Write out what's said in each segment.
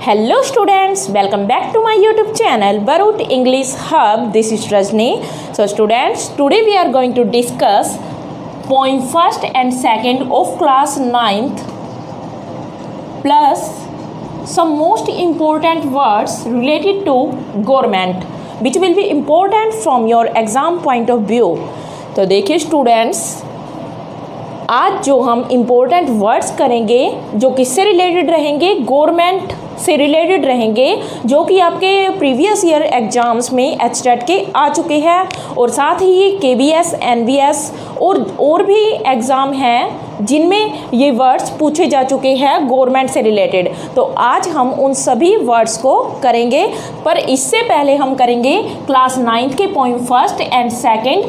Hello students, welcome back to my YouTube channel Barut English Hub. This is Rajni. So students, today we are going to discuss poem first and second of class 9th plus some most important words related to government which will be important from your exam point of view. तो देखिए students, आज जो हम important words करेंगे जो किससे related रहेंगे, government से रिलेटेड रहेंगे, जो कि आपके प्रीवियस ईयर एग्जाम्स में एचटेट के आ चुके हैं और साथ ही केबीएस, एनबीएस और भी एग्ज़ाम हैं जिनमें ये वर्ड्स पूछे जा चुके हैं गवर्नमेंट से रिलेटेड। तो आज हम उन सभी वर्ड्स को करेंगे, पर इससे पहले हम करेंगे क्लास 9th के पोएम फर्स्ट एंड सेकेंड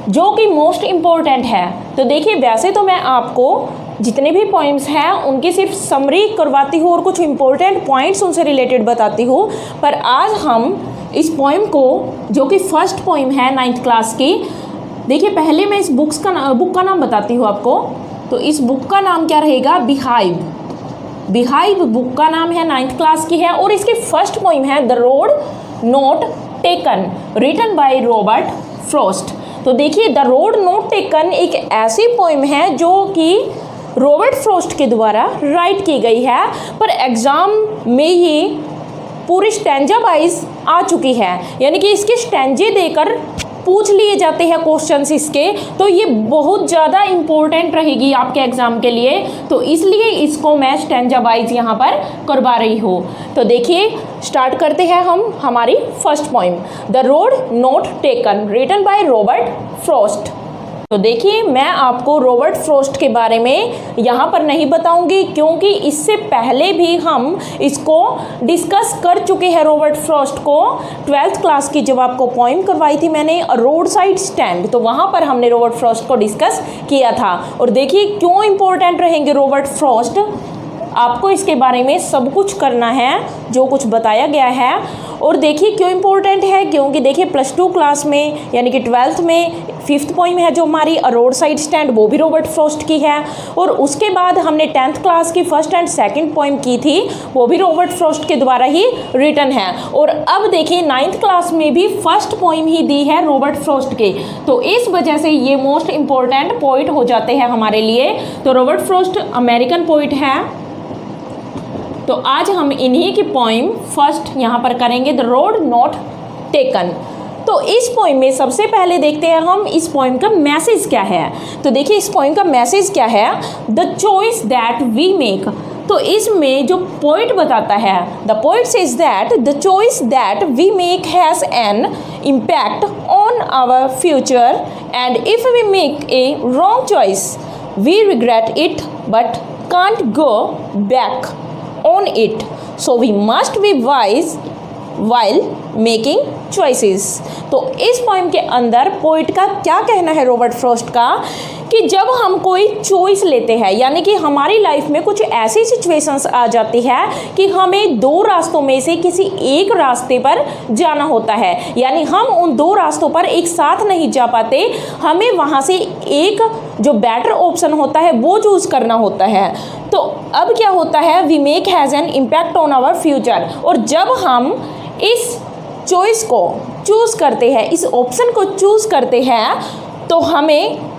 जो कि मोस्ट इम्पॉर्टेंट है। तो देखिए, वैसे तो मैं आपको जितने भी पोइम्स हैं उनकी सिर्फ समरी करवाती हूँ और कुछ इम्पोर्टेंट पॉइंट्स उनसे रिलेटेड बताती हूँ, पर आज हम इस पोइम को, जो कि फर्स्ट पोइम है 9th क्लास की, देखिए पहले मैं इस बुक का नाम बताती हूँ आपको। तो इस बुक का नाम क्या रहेगा, बिहाइव बुक का नाम है, 9th क्लास की है और इसकी फर्स्ट पोइम है the road not taken, written by Robert Frost. तो देखिए, द रोड नॉट टेकन एक ऐसी पोइम है जो कि रॉबर्ट फ्रॉस्ट के द्वारा राइट की गई है, पर एग्ज़ाम में ये पूरी स्टैंजा वाइज आ चुकी है, यानी कि इसके स्टैंजे देकर पूछ लिए जाते हैं क्वेश्चंस इसके। तो ये बहुत ज़्यादा इम्पोर्टेंट रहेगी आपके एग्ज़ाम के लिए, तो इसलिए इसको मैं स्टैंजा वाइज यहाँ पर करवा रही हूँ। तो देखिए, स्टार्ट करते हैं हम हमारी first poem the road not taken, written by Robert Frost. तो देखिए, मैं आपको रॉबर्ट फ्रॉस्ट के बारे में यहाँ पर नहीं बताऊंगी, क्योंकि इससे पहले भी हम इसको डिस्कस कर चुके हैं रॉबर्ट फ्रॉस्ट को 12th क्लास की, जब आपको पोइम करवाई थी मैंने रोड साइड स्टैंड, तो वहाँ पर हमने रॉबर्ट फ्रॉस्ट को डिस्कस किया था। और देखिए क्यों इम्पोर्टेंट रहेंगे रॉबर्ट फ्रॉस्ट, आपको इसके बारे में सब कुछ करना है जो कुछ बताया गया है। और देखिए क्यों इम्पोर्टेंट है, क्योंकि देखिए प्लस 2 क्लास में यानी कि 12th में 5th पोइम है जो हमारी रोड साइड स्टैंड, वो भी रॉबर्ट फ्रॉस्ट की है। और उसके बाद हमने 10th क्लास की फर्स्ट एंड सेकंड पोइम की थी, वो भी रॉबर्ट फ्रॉस्ट के द्वारा ही रिटन है। और अब देखिए 9th क्लास में भी फर्स्ट पोइम ही दी है रॉबर्ट फ्रॉस्ट के, तो इस वजह से ये मोस्ट इम्पोर्टेंट पोइट हो जाते हैं हमारे लिए। तो रॉबर्ट फ्रॉस्ट अमेरिकन पोइट है, तो आज हम इन्हीं की पोइम फर्स्ट यहाँ पर करेंगे द रोड नॉट टेकन। तो इस पोइम में सबसे पहले देखते हैं हम इस पोइम का मैसेज क्या है। तो देखिए इस पोइम का मैसेज क्या है, the choice that we make. तो इसमें जो पोइट बताता है, the poet says that the choice that we make has an impact on our future and if we make a wrong choice we regret it but can't go back on it, so we must be wise while making choices। तो इस poem के अंदर poet का क्या कहना है Robert Frost का, कि जब हम कोई चॉइस लेते हैं, यानी कि हमारी लाइफ में कुछ ऐसी सिचुएशंस आ जाती है कि हमें 2 रास्तों में से किसी एक रास्ते पर जाना होता है, यानी हम उन 2 रास्तों पर एक साथ नहीं जा पाते, हमें वहाँ से एक जो बेटर ऑप्शन होता है वो चूज़ करना होता है। तो अब क्या होता है, we make has an impact on our future, और जब हम इस चॉइस को चूज़ करते हैं, इस ऑप्शन को चूज़ करते हैं, तो हमें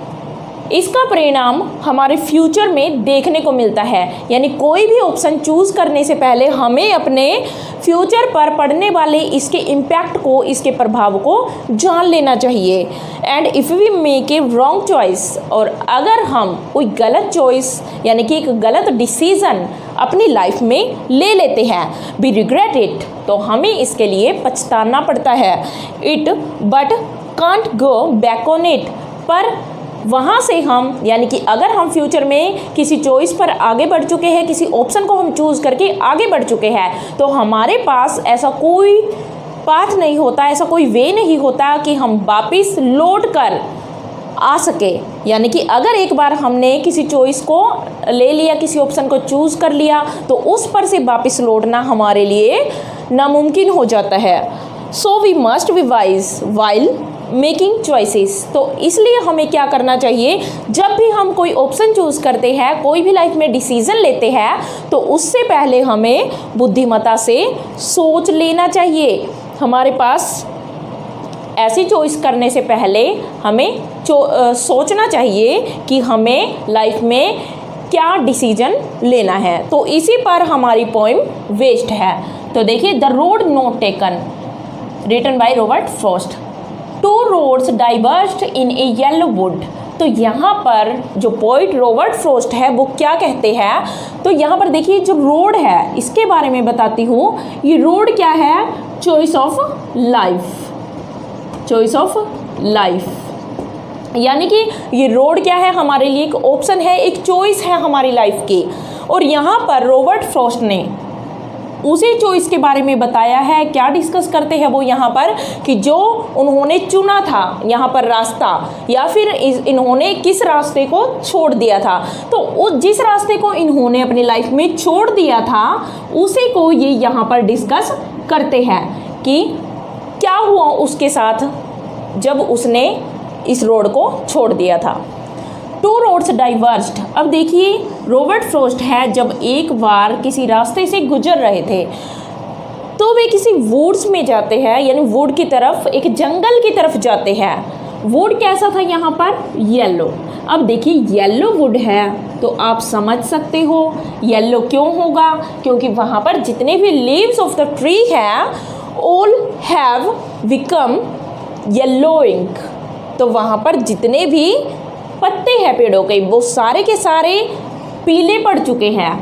इसका परिणाम हमारे फ्यूचर में देखने को मिलता है। यानी कोई भी ऑप्शन चूज़ करने से पहले हमें अपने फ्यूचर पर पड़ने वाले इसके इम्पैक्ट को, इसके प्रभाव को जान लेना चाहिए। And if we make a wrong choice, और अगर हम कोई गलत चॉइस यानी कि एक गलत डिसीज़न अपनी लाइफ में ले लेते हैं, वी रिग्रेट इट, तो हमें इसके लिए पछताना पड़ता है। It but can't go back on it, पर वहाँ से हम, यानी कि अगर हम फ्यूचर में किसी चॉइस पर आगे बढ़ चुके हैं, किसी ऑप्शन को हम चूज़ करके आगे बढ़ चुके हैं, तो हमारे पास ऐसा कोई पाथ नहीं होता, ऐसा कोई वे नहीं होता कि हम वापस लौट कर आ सके। यानी कि अगर एक बार हमने किसी चॉइस को ले लिया, किसी ऑप्शन को चूज़ कर लिया, तो उस पर से वापस लौटना हमारे लिए नामुमकिन हो जाता है। So we must be wise while making choices. तो इसलिए हमें क्या करना चाहिए, जब भी हम कोई ऑप्शन चूज़ करते हैं, कोई भी लाइफ में डिसीज़न लेते हैं, तो उससे पहले हमें बुद्धिमत्ता से सोच लेना चाहिए। हमारे पास ऐसी चॉइस करने से पहले हमें सोचना चाहिए कि हमें लाइफ में क्या डिसीजन लेना है। तो इसी पर हमारी पोइम वेस्ट है। तो देखिए, the road not taken, written by Robert Frost. Two roads diverged in a yellow wood. तो यहाँ पर जो पोइट रॉबर्ट फ्रॉस्ट है वो क्या कहते हैं, तो यहाँ पर देखिए जो रोड है इसके बारे में बताती हूँ। ये रोड क्या है, choice of life, choice of life, यानी कि ये रोड क्या है, हमारे लिए एक ऑप्शन है, एक चॉइस है हमारी लाइफ की। और यहाँ पर रॉबर्ट फ्रॉस्ट ने उसी चॉइस के बारे में बताया है। क्या डिस्कस करते हैं वो यहाँ पर, कि जो उन्होंने चुना था यहाँ पर रास्ता, या फिर इन्होंने किस रास्ते को छोड़ दिया था। तो उस जिस रास्ते को इन्होंने अपनी लाइफ में छोड़ दिया था उसी को ये यहाँ पर डिस्कस करते हैं कि क्या हुआ उसके साथ जब उसने इस रोड को छोड़ दिया था। Two roads diverged. अब देखिए रॉबर्ट फ्रॉस्ट है, जब एक बार किसी रास्ते से गुजर रहे थे तो वे किसी वुड्स में जाते हैं, यानी वुड की तरफ, एक जंगल की तरफ जाते हैं। वुड कैसा था यहाँ पर, येलो। अब देखिए येलो वुड है तो आप समझ सकते हो येलो क्यों होगा, क्योंकि वहाँ पर जितने भी लीव्स ऑफ द ट्री हैं ऑल हैव बिकम येलोइंग। तो वहाँ पर जितने भी पत्ते हैं पेड़ों के वो सारे के सारे पीले पड़ चुके हैं।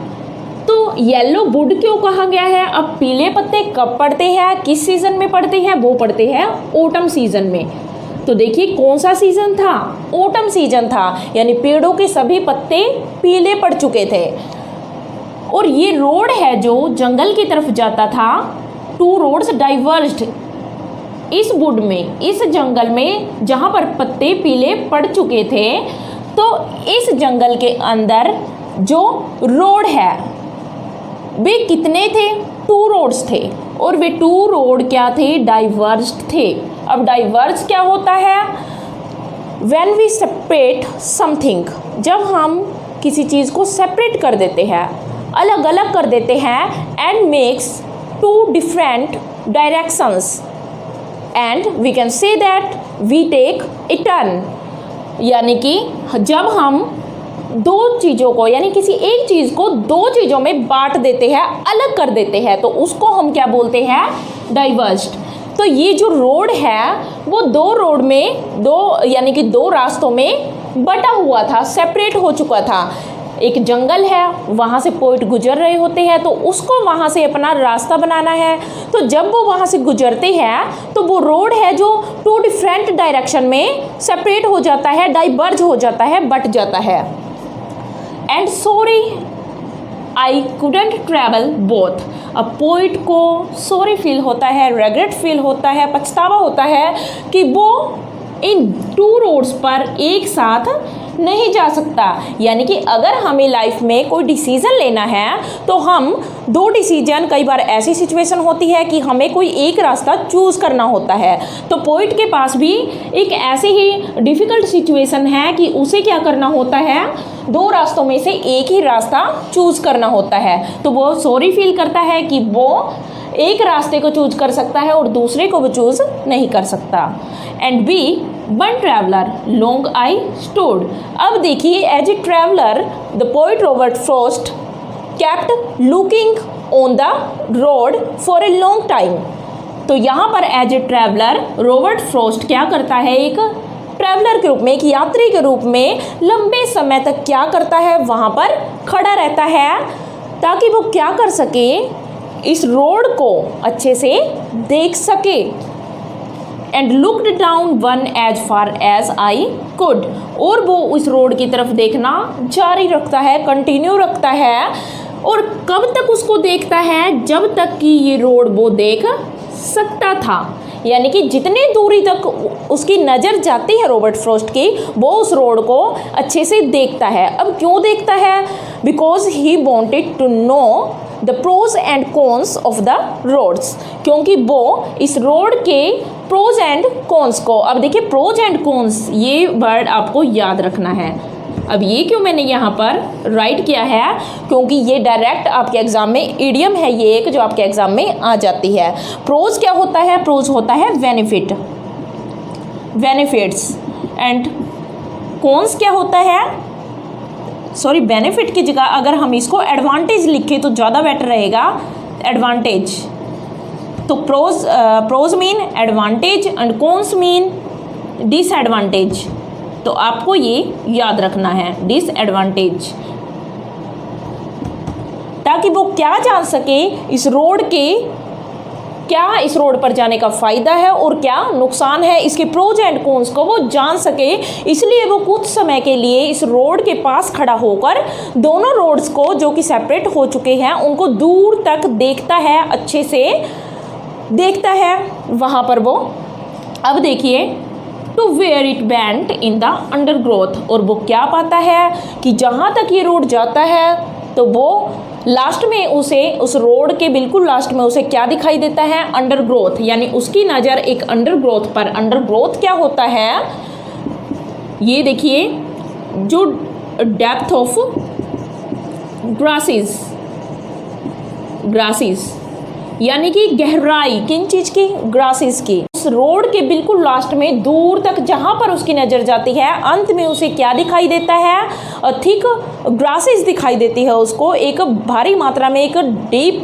तो येलो वुड क्यों कहा गया है। अब पीले पत्ते कब पड़ते हैं, किस सीज़न में पड़ते हैं, वो पड़ते हैं ऑटम सीज़न में। तो देखिए कौन सा सीज़न था, ऑटम सीज़न था, यानी पेड़ों के सभी पत्ते पीले पड़ चुके थे। और ये रोड है जो जंगल की तरफ जाता था। टू रोड्स डाइवर्स्ड, इस वुड में, इस जंगल में जहाँ पर पत्ते पीले पड़ चुके थे, तो इस जंगल के अंदर जो रोड है वे कितने थे, टू रोड्स थे। और वे टू रोड क्या थे, डाइवर्स्ड थे। अब डाइवर्स क्या होता है, व्हेन वी सेपरेट समथिंग, जब हम किसी चीज़ को सेपरेट कर देते हैं, अलग अलग कर देते हैं, and makes two different directions and we can say that we take a turn. यानी कि जब हम दो चीज़ों को, यानी किसी एक चीज़ को दो चीज़ों में बांट देते हैं, अलग कर देते हैं, तो उसको हम क्या बोलते हैं, डाइवर्स्ड। तो ये जो रोड है वो दो रोड में, दो यानी कि दो रास्तों में बटा हुआ था, सेपरेट हो चुका था। एक जंगल है, वहाँ से पोइट गुजर रहे होते हैं, तो उसको वहाँ से अपना रास्ता बनाना है। तो जब वो वहाँ से गुजरते हैं तो वो रोड है जो टू डिफरेंट डायरेक्शन में सेपरेट हो जाता है, डाइवर्ज हो जाता है, बट जाता है। And sorry I couldn't travel both. अब पोइट को सॉरी फील होता है, रेग्रेट फील होता है, पछतावा होता है कि वो इन टू रोड्स पर एक साथ नहीं जा सकता। यानी कि अगर हमें लाइफ में कोई डिसीज़न लेना है तो हम दो डिसीजन, कई बार ऐसी सिचुएशन होती है कि हमें कोई एक रास्ता चूज़ करना होता है। तो पोइट के पास भी एक ऐसी ही डिफ़िकल्ट सिचुएशन है कि उसे क्या करना होता है, दो रास्तों में से एक ही रास्ता चूज़ करना होता है। तो वो सॉरी फील करता है कि वो एक रास्ते को चूज कर सकता है और दूसरे को वो चूज नहीं कर सकता। And be one traveler long I stood. अब देखिए, as a traveler the poet Robert Frost kept looking on the road for a long time. तो यहाँ पर as a traveler Robert Frost क्या करता है, एक ट्रैवलर के रूप में, एक यात्री के रूप में लंबे समय तक क्या करता है, वहाँ पर खड़ा रहता है ताकि वो क्या कर सके, इस रोड को अच्छे से देख सके। And looked down one as far as I could. और वो उस रोड की तरफ देखना जारी रखता है, कंटिन्यू रखता है। और कब तक उसको देखता है, जब तक कि ये रोड वो देख सकता था। यानी कि जितनी दूरी तक उसकी नज़र जाती है रॉबर्ट फ्रॉस्ट की, वो उस रोड को अच्छे से देखता है। अब क्यों देखता है, because he wanted to know the pros and cons of the roads, क्योंकि वो इस रोड के प्रोज एंड कॉन्स को, अब देखिए प्रोज एंड कॉन्स ये वर्ड आपको याद रखना है। अब ये क्यों मैंने यहाँ पर राइट किया है, क्योंकि ये डायरेक्ट आपके एग्जाम में इडियम है ये एक, जो आपके एग्जाम में आ जाती है। प्रोज क्या होता है? प्रोज होता है बेनिफिट, बेनिफिट्स, एंड कॉन्स क्या होता है? सॉरी, बेनिफिट की जगह अगर हम इसको एडवांटेज लिखें तो ज़्यादा बेटर रहेगा, एडवांटेज। तो pros mean advantage and cons mean disadvantage. तो आपको ये याद रखना है, डिसएडवांटेज, ताकि वो क्या जान सके इस रोड के, क्या इस रोड पर जाने का फ़ायदा है और क्या नुकसान है, इसके प्रोज एंड कॉन्स को वो जान सके। इसलिए वो कुछ समय के लिए इस रोड के पास खड़ा होकर दोनों रोड्स को, जो कि सेपरेट हो चुके हैं, उनको दूर तक देखता है, अच्छे से देखता है वहाँ पर वो। अब देखिए, to where it went in the undergrowth, और वो क्या पाता है कि जहाँ तक ये रोड जाता है तो वो लास्ट में उसे, उस रोड के बिल्कुल लास्ट में उसे क्या दिखाई देता है? अंडरग्रोथ, यानी उसकी नज़र एक अंडरग्रोथ पर। अंडरग्रोथ क्या होता है? ये देखिए, जो डेप्थ ऑफ ग्रासेस, ग्रासेस यानी कि गहराई किन चीज़ की? ग्रासेस की। उस रोड के बिल्कुल लास्ट में दूर तक जहाँ पर उसकी नज़र जाती है, अंत में उसे क्या दिखाई देता है? थिक ग्रासेस दिखाई देती है उसको, एक भारी मात्रा में एक डीप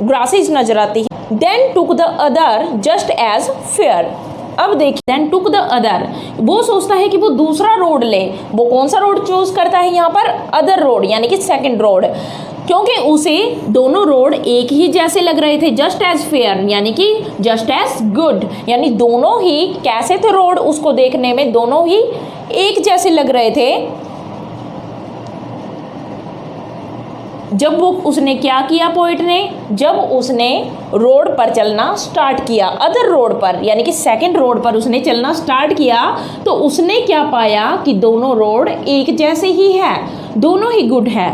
ग्रासेस नजर आती है। Then took the other just as fair. अब देखिए, देन टुक द अदर, वो सोचता है कि वो दूसरा रोड ले। वो कौन सा रोड चूज करता है यहाँ पर? अदर रोड, यानी कि सेकंड रोड, क्योंकि उसे दोनों रोड एक ही जैसे लग रहे थे। जस्ट एज फेयर यानी कि जस्ट एज गुड, यानी दोनों ही कैसे थे रोड, उसको देखने में दोनों ही एक जैसे लग रहे थे। जब वो उसने क्या किया पोइट ने? जब उसने रोड पर चलना स्टार्ट किया, अदर रोड पर यानी कि सेकंड रोड पर उसने चलना स्टार्ट किया, तो उसने क्या पाया कि दोनों रोड एक जैसे ही है, दोनों ही गुड है।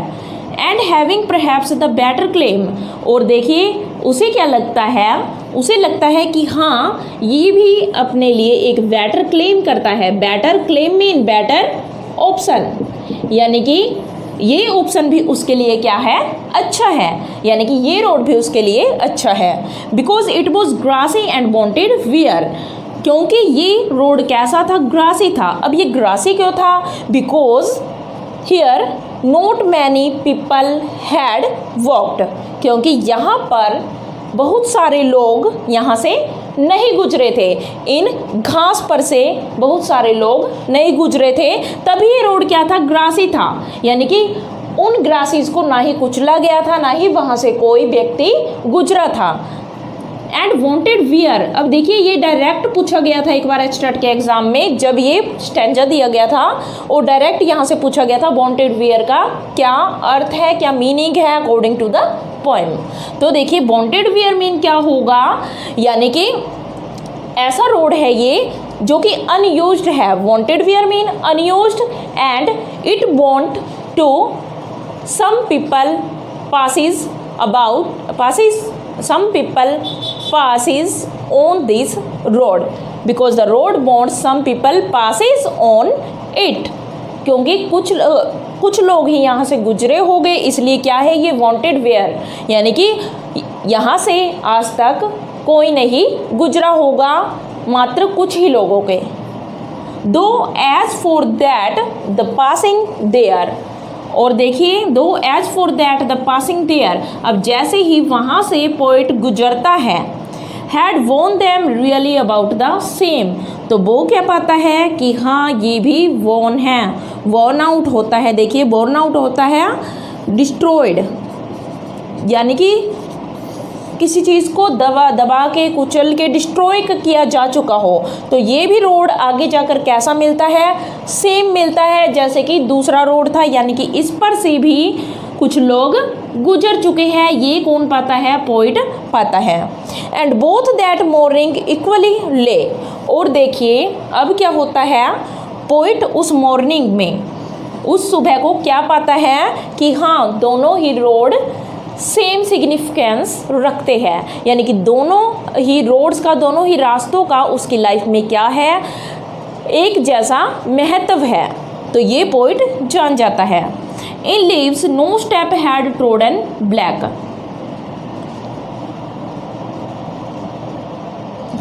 And having perhaps the better claim, और देखिए उसे क्या लगता है? उसे लगता है कि हाँ, ये भी अपने लिए एक बेटर क्लेम करता है। Better claim mean better option, यानी कि ये ऑप्शन भी उसके लिए क्या है? अच्छा है, यानी कि ये रोड भी उसके लिए अच्छा है। Because it was grassy and wanted wear, क्योंकि ये रोड कैसा था? ग्रासी था। अब ये ग्रासी क्यों था? Because here not many people had walked, क्योंकि यहाँ पर बहुत सारे लोग यहाँ से नहीं गुजरे थे। इन घास पर से बहुत सारे लोग नहीं गुजरे थे, तभी ये रोड क्या था? ग्रासी था, यानी कि उन ग्रासीज को ना ही कुचला गया था, ना ही वहाँ से कोई व्यक्ति गुजरा था। एंड वॉन्टेड वियर, अब देखिए ये डायरेक्ट पूछा गया था एक बार एचटेट के एग्जाम में, जब ये स्टैंजा दिया गया था और डायरेक्ट यहाँ से पूछा गया था वॉन्टेड वियर का क्या अर्थ है, क्या मीनिंग है अकॉर्डिंग टू द पोएम। तो देखिए वॉन्टेड वियर मीन क्या होगा, यानी कि ऐसा रोड है ये जो कि अनयूज्ड है। Wanted wear mean unused and it want to some people passes on this road because the road wants some people passes on it, क्योंकि कुछ लोग ही यहाँ से गुजरे हो गए, इसलिए क्या है ये वांटेड वेयर, यानी कि यहाँ से आज तक कोई नहीं गुजरा होगा, मात्र कुछ ही लोगों के। Though as for that the passing there, और देखिए though as for that the passing there, अब जैसे ही वहाँ से पोइट गुजरता है, had worn them really about the same, तो वो क्या पाता है कि हाँ ये भी वॉन है, वॉर्न आउट होता है। देखिए वॉर्न आउट होता है डिस्ट्रॉयड, यानी कि किसी चीज़ को दबा के कुचल के डिस्ट्रॉय किया जा चुका हो। तो ये भी रोड आगे जाकर कैसा मिलता है, सेम मिलता है जैसे कि दूसरा रोड था, यानी कि इस पर से भी कुछ लोग गुजर चुके हैं। ये कौन पाता है, पोइट पाता है। And both that morning equally ले, और देखिए अब क्या होता है, पोइट उस मॉर्निंग में, उस सुबह को क्या पाता है कि हाँ दोनों ही रोड सेम सिग्निफिकेंस रखते हैं, यानी कि दोनों ही रोड्स का, दोनों ही रास्तों का उसकी लाइफ में क्या है, एक जैसा महत्व है। तो ये पोइट जान जाता है। In leaves no step had trodden black.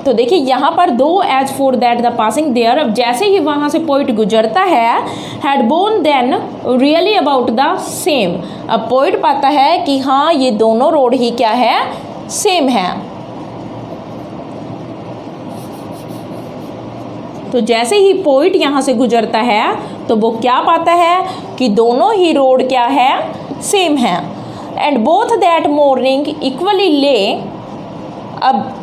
तो देखिए यहाँ पर though as for that the passing there, अब जैसे ही वहाँ से पोइट गुजरता है, had worn them really about the same. अब पोइट पाता है कि हाँ ये दोनों रोड ही क्या है, सेम है। तो जैसे ही पोइट यहाँ से गुजरता है तो वो क्या पाता है कि दोनों ही रोड क्या है, सेम है। And both that morning equally ले। अब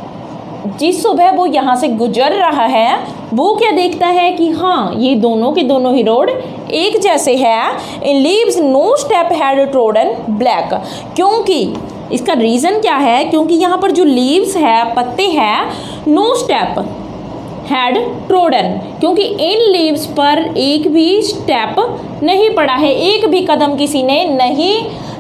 जिस सुबह वो यहाँ से गुजर रहा है वो क्या देखता है कि हाँ ये दोनों के दोनों ही रोड एक जैसे है। In leaves no step had trodden black, क्योंकि इसका रीज़न क्या है, क्योंकि यहाँ पर जो लीव्स है, पत्ते हैं, नो स्टेप हैड ट्रोडन, क्योंकि इन लीव्स पर एक भी स्टेप नहीं पड़ा है, एक भी कदम किसी ने नहीं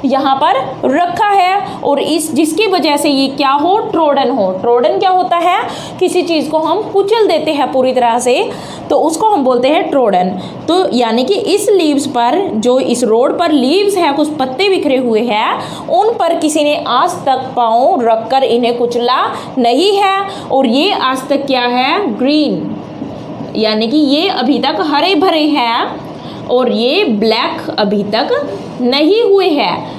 यहाँ पर रखा है। और इस जिसकी वजह से ये क्या हो, ट्रोडन हो। ट्रोडन क्या होता है, किसी चीज़ को हम कुचल देते हैं पूरी तरह से, तो उसको हम बोलते हैं ट्रोडन। तो यानी कि इस लीव्स पर, जो इस रोड पर लीव्स है, कुछ पत्ते बिखरे हुए हैं, उन पर किसी ने आज तक पाँव रखकर इन्हें कुचला नहीं है। और ये आज तक क्या है, ग्रीन, यानी कि ये अभी तक हरे भरे हैं और ये ब्लैक अभी तक नहीं हुए हैं,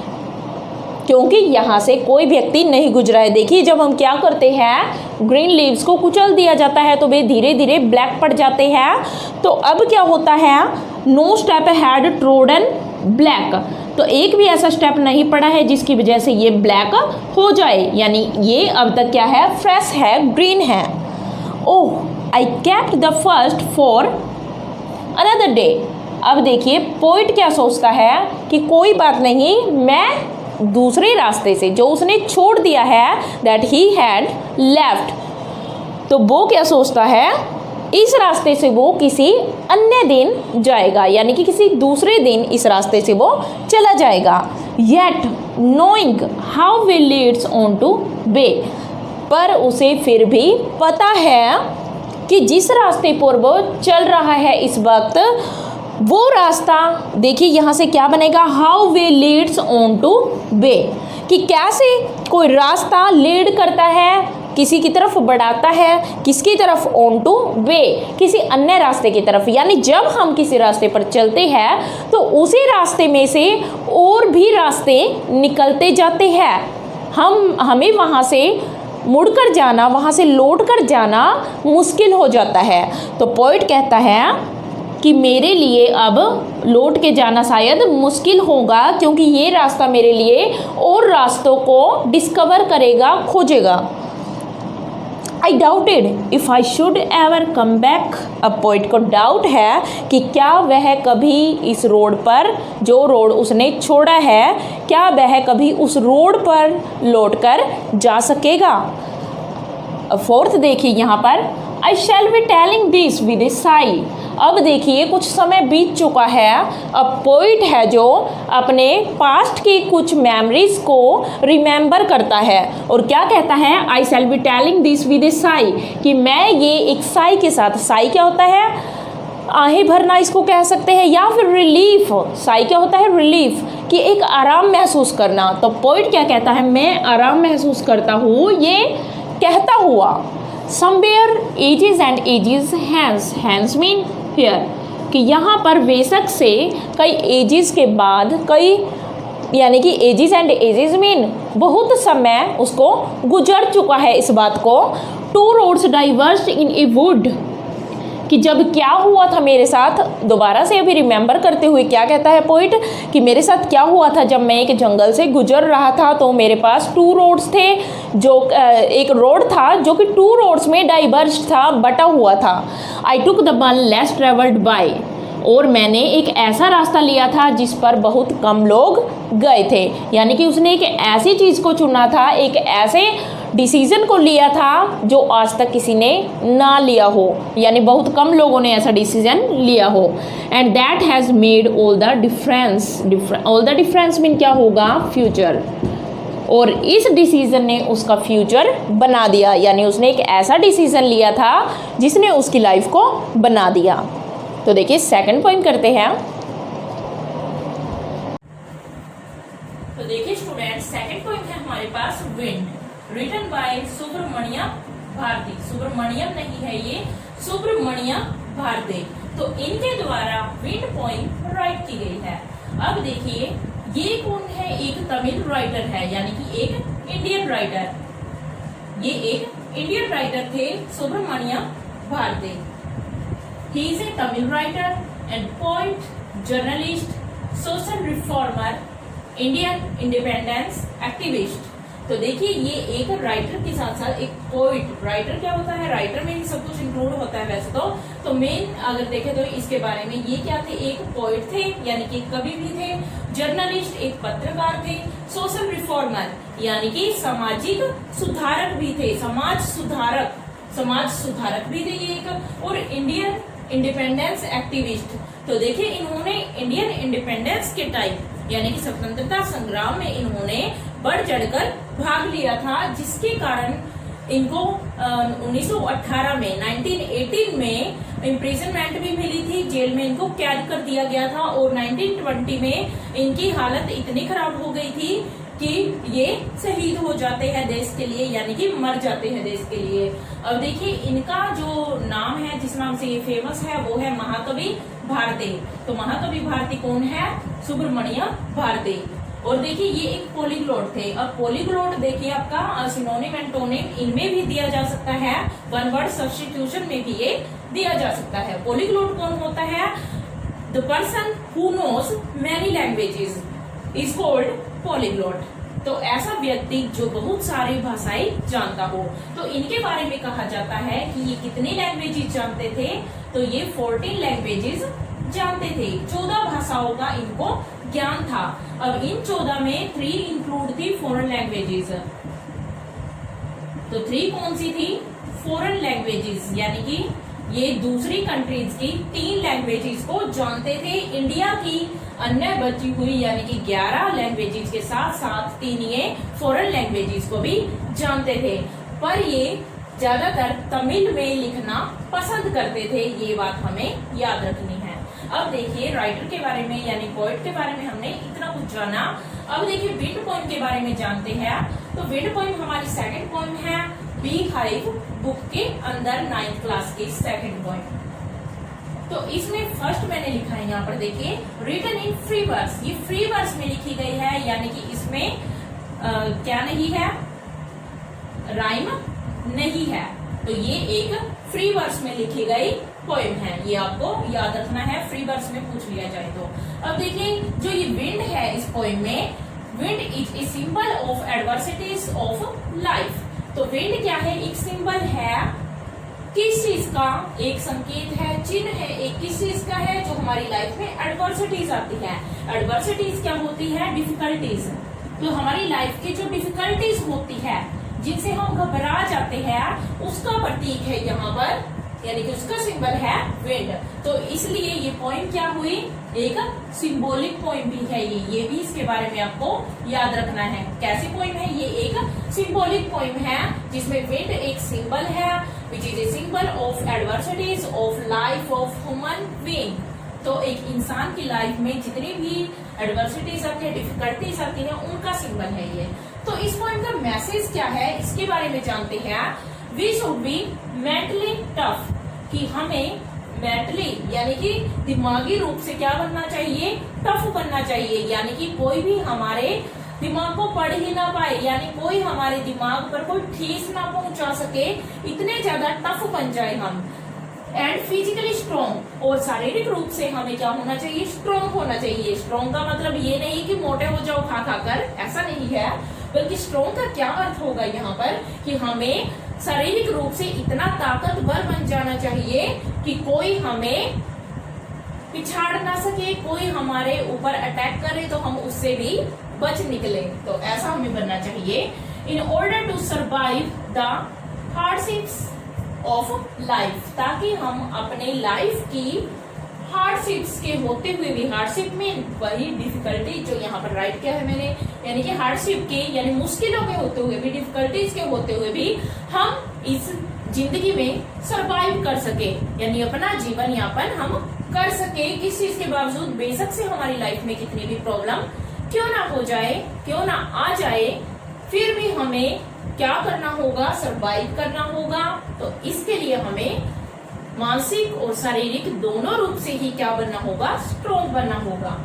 क्योंकि यहाँ से कोई व्यक्ति नहीं गुजरा है। देखिए जब हम क्या करते हैं, ग्रीन लीव्स को कुचल दिया जाता है तो वे धीरे धीरे ब्लैक पड़ जाते हैं। तो अब क्या होता है, no step had trodden black, तो एक भी ऐसा स्टेप नहीं पड़ा है जिसकी वजह से ये ब्लैक हो जाए, यानी ये अब तक क्या है, फ्रेश है, ग्रीन है। Oh I kept the first for another day. अब देखिए पोइट क्या सोचता है कि कोई बात नहीं, मैं दूसरे रास्ते से जो उसने छोड़ दिया है, दैट ही हैड लेफ्ट, तो वो क्या सोचता है, इस रास्ते से वो किसी अन्य दिन जाएगा, यानी कि किसी दूसरे दिन इस रास्ते से वो चला जाएगा। Yet knowing how way Leeds on two way, पर उसे फिर भी पता है कि जिस रास्ते पर वो चल रहा है इस वक्त, वो रास्ता, देखिए यहाँ से क्या बनेगा, how way Leeds on two way, कि कैसे कोई रास्ता लीड करता है, किसी की तरफ बढ़ाता है, किसकी तरफ, ऑन टू वे, किसी अन्य रास्ते की तरफ। यानी जब हम किसी रास्ते पर चलते हैं तो उसी रास्ते में से और भी रास्ते निकलते जाते हैं, हमें वहाँ से मुड़कर जाना, वहाँ से लौट कर जाना मुश्किल हो जाता है। तो पोइट कहता है कि मेरे लिए अब लौट के जाना शायद मुश्किल होगा, क्योंकि ये रास्ता मेरे लिए और रास्तों को डिस्कवर करेगा, खोजेगा। I doubted if I should ever come back. अब पोइट को डाउट है कि क्या वह कभी इस रोड पर, जो रोड उसने छोड़ा है, क्या वह कभी उस रोड पर लौट कर जा सकेगा। फोर्थ देखिए यहाँ पर, I shall be telling this with a sigh. अब देखिए कुछ समय बीत चुका है, अब पोइट है जो अपने पास्ट की कुछ मेमोरीज को रिमेंबर करता है और क्या कहता है, I shall be telling this with a sigh, कि मैं ये एक साई के साथ, साई क्या होता है, आहें भरना इसको कह सकते हैं, या फिर रिलीफ, साई क्या होता है, रिलीफ, कि एक आराम महसूस करना। तो पोइट क्या कहता है, मैं आराम महसूस करता हूँ, ये कहता हुआ। Somewhere ages and ages hence, hence mean here, कि यहाँ पर वेशक से कई एजेस के बाद, कई यानी कि एजेस एंड एजेस मीन बहुत समय उसको गुजर चुका है इस बात को। Two roads diverged in a wood, कि जब क्या हुआ था मेरे साथ, दोबारा से अभी रिमेंबर करते हुए क्या कहता है पोइट, कि मेरे साथ क्या हुआ था जब मैं एक जंगल से गुजर रहा था, तो मेरे पास टू रोड्स थे, जो एक रोड था जो कि टू रोड्स में डाइवर्ज था, बटा हुआ था। I took the one less traveled by, और मैंने एक ऐसा रास्ता लिया था जिस पर बहुत कम लोग गए थे, यानी कि उसने एक ऐसी चीज़ को चुना था, एक ऐसे डिसीज़न को लिया था जो आज तक किसी ने ना लिया हो, यानी बहुत कम लोगों ने ऐसा डिसीज़न लिया हो। And that has made all the difference, all the difference mean क्या होगा, फ्यूचर, और इस डिसीज़न ने उसका फ्यूचर बना दिया, यानी उसने एक ऐसा डिसीज़न लिया था जिसने उसकी लाइफ को बना दिया। तो देखिए सेकंड पॉइंट करते हैं। तो देखिए स्टूडेंट, सेकंड पॉइंट है हमारे पास wind, written by Subramanian Bharati. Subramanian नहीं है ये, सुब्रमण्यम भारती। तो इनके द्वारा विंड पोइम राइट की गई है। अब देखिए ये कौन है, एक तमिल राइटर है, यानी कि एक इंडियन राइटर। ये एक इंडियन राइटर थे Subramaniam Bharati. He is a Tamil writer and poet, journalist, social reformer, Indian independence activist. तो देखिए ये एक राइटर के साथ साथ एक पोइट। राइटर क्या होता है, राइटर में सब कुछ इंक्लूड होता है वैसे तो मेन अगर देखें तो इसके बारे में ये क्या थे, एक पोइट थे यानी कि कवि भी थे, जर्नलिस्ट एक पत्रकार थे, सोशल रिफॉर्मर यानी कि सामाजिक सुधारक भी थे, समाज सुधारक भी थे ये एक, और इंडियन इंडिपेंडेंस एक्टिविस्ट। तो देखिए इन्होंने इंडियन इंडिपेंडेंस के टाइम यानी कि स्वतंत्रता संग्राम में इन्होंने बढ़ चढ़कर भाग लिया था, जिसके कारण इनको 1918 में 1918 में इम्प्रिजनमेंट भी मिली थी, जेल में इनको कैद कर दिया गया था, और 1920 में इनकी हालत इतनी खराब हो गई थी कि ये शहीद हो जाते हैं देश के लिए, यानी कि मर जाते हैं देश के लिए। अब देखिए इनका जो नाम है, जिस नाम से ये फेमस है, वो है महाकवि भारती। तो महाकवि भारती कौन है, सुब्रमण्यम भारती। और देखिए ये एक पॉलीग्लॉट थे। अब पॉलीग्लॉट देखिए आपका सिनोनिम एंटोनिम इनमें भी दिया जा सकता है, वन वर्ड सब्स्टिट्यूशन में भी ये दिया जा सकता है। पॉलीग्लॉट कौन होता है, the person who knows many languages is called polyglot. तो ऐसा व्यक्ति जो बहुत सारी भाषाएं जानता हो। तो इनके बारे में कहा जाता है कि ये कितनी लैंग्वेजेस जानते थे, तो ये 14 लैंग्वेजेस जानते थे, 14 भाषाओं का इनको ज्ञान था। अब इन 14 में 3 इंक्लूड थी फॉरेन लैंग्वेजेस। तो 3 कौन सी थी, फॉरेन लैंग्वेजेस, यानी कि ये दूसरी कंट्रीज की 3 लैंग्वेजेस को जानते थे। इंडिया की अन्य बची हुई यानी कि 11 लैंग्वेजेस के साथ साथ 3 ये फॉरेन लैंग्वेजेस को भी जानते थे, पर ये ज्यादातर तमिल में लिखना पसंद करते थे। ये बात हमें याद रखनी है। अब देखिए राइटर के बारे में यानी पोएट के बारे में हमने इतना कुछ जाना। अब देखिए विंड पोएम के बारे में जानते हैं। तो विंड पोएम हमारी सेकंड पोएम है, बी हाइव बुक के अंदर 9th क्लास की सेकंड पोएम। तो इसमें फर्स्ट मैंने लिखा है यहाँ पर देखिए, रिटन इन फ्री वर्स। ये फ्री वर्स में लिखी गई है, यानी कि इसमें क्या नहीं है, राइम नहीं है। तो ये एक फ्री वर्स में लिखी गई पोएम है, ये आपको याद रखना है, फ्री वर्स में पूछ लिया जाए तो। अब देखिए जो ये विंड है इस पोएम में, wind is a symbol of adversities of life. तो विंड क्या है, एक सिंबल है, किस चीज का, एक संकेत है, चिन्ह है, एक किस चीज का है, जो हमारी लाइफ में एडवर्सिटीज आती है। एडवर्सिटीज क्या होती है, डिफिकल्टीज। तो हमारी लाइफ की जो डिफिकल्टीज होती है, जिनसे हम घबरा जाते हैं, उसका प्रतीक है यहाँ पर, यानी कि उसका सिंबल है विंड। तो इसलिए ये पोएम क्या हुई, एक सिंबॉलिक पोएम भी है ये भी इसके बारे में आपको याद रखना है। कैसी पोएम है ये, एक सिंबॉलिक पोएम है, जिसमें विंड एक सिंबल है, which is a symbol of adversities of life of human being. तो एक इंसान की लाइफ में जितनी भी एडवर्सिटीज आती है, डिफिकल्टीज आती है, उनका सिंबल है ये। तो इस पोएम का मैसेज क्या है, इसके बारे में जानते हैं। We should be mentally tough, कि हमें मेंटली यानी कि दिमागी रूप से क्या बनना चाहिए, टफ बनना चाहिए, यानी कि कोई भी हमारे दिमाग को पढ़ ही ना पाए, यानी कोई हमारे दिमाग पर कोई ठेस ना पहुंचा सके, इतने ज्यादा टफ बन जाए हम। एंड फिजिकली स्ट्रॉन्ग, और शारीरिक रूप से हमें क्या होना चाहिए, स्ट्रॉन्ग होना चाहिए। स्ट्रॉन्ग का मतलब ये नहीं कि मोटे हो जाओ खा खाकर, ऐसा नहीं है, बल्कि स्ट्रॉन्ग का क्या अर्थ होगा यहाँ पर, कि हमें शारीरिक रूप से इतना ताकतवर बन जाना चाहिए कि कोई हमें पिछाड़ ना सके, कोई हमारे ऊपर अटैक करे तो हम उससे भी बच निकले। तो ऐसा हमें बनना चाहिए। In order to survive the hardships of life, ताकि हम अपने लाइफ की हार्डशिप्स के होते हुए भी, हार्डशिप में वही डिफिकल्टी जो यहाँ पर राइट किया है मैंने, यानी कि हार्डशिप के, यानी मुश्किलों के होते हुए भी, डिफिकल्टीज के होते हुए भी हम इस जिंदगी में सरवाइव कर सके, यानी अपना जीवन यापन हम कर सके। किस चीज के बावजूद, बेशक से हमारी लाइफ में कितनी भी प्रॉब्लम क्यों ना हो जाए, क्यों ना आ जाए, फिर भी हमें क्या करना होगा, सरवाइव करना होगा। तो इसके लिए हमें मानसिक और शारीरिक दोनों रूप से ही क्या बनना होगा, स्ट्रॉन्ग बनना होगा।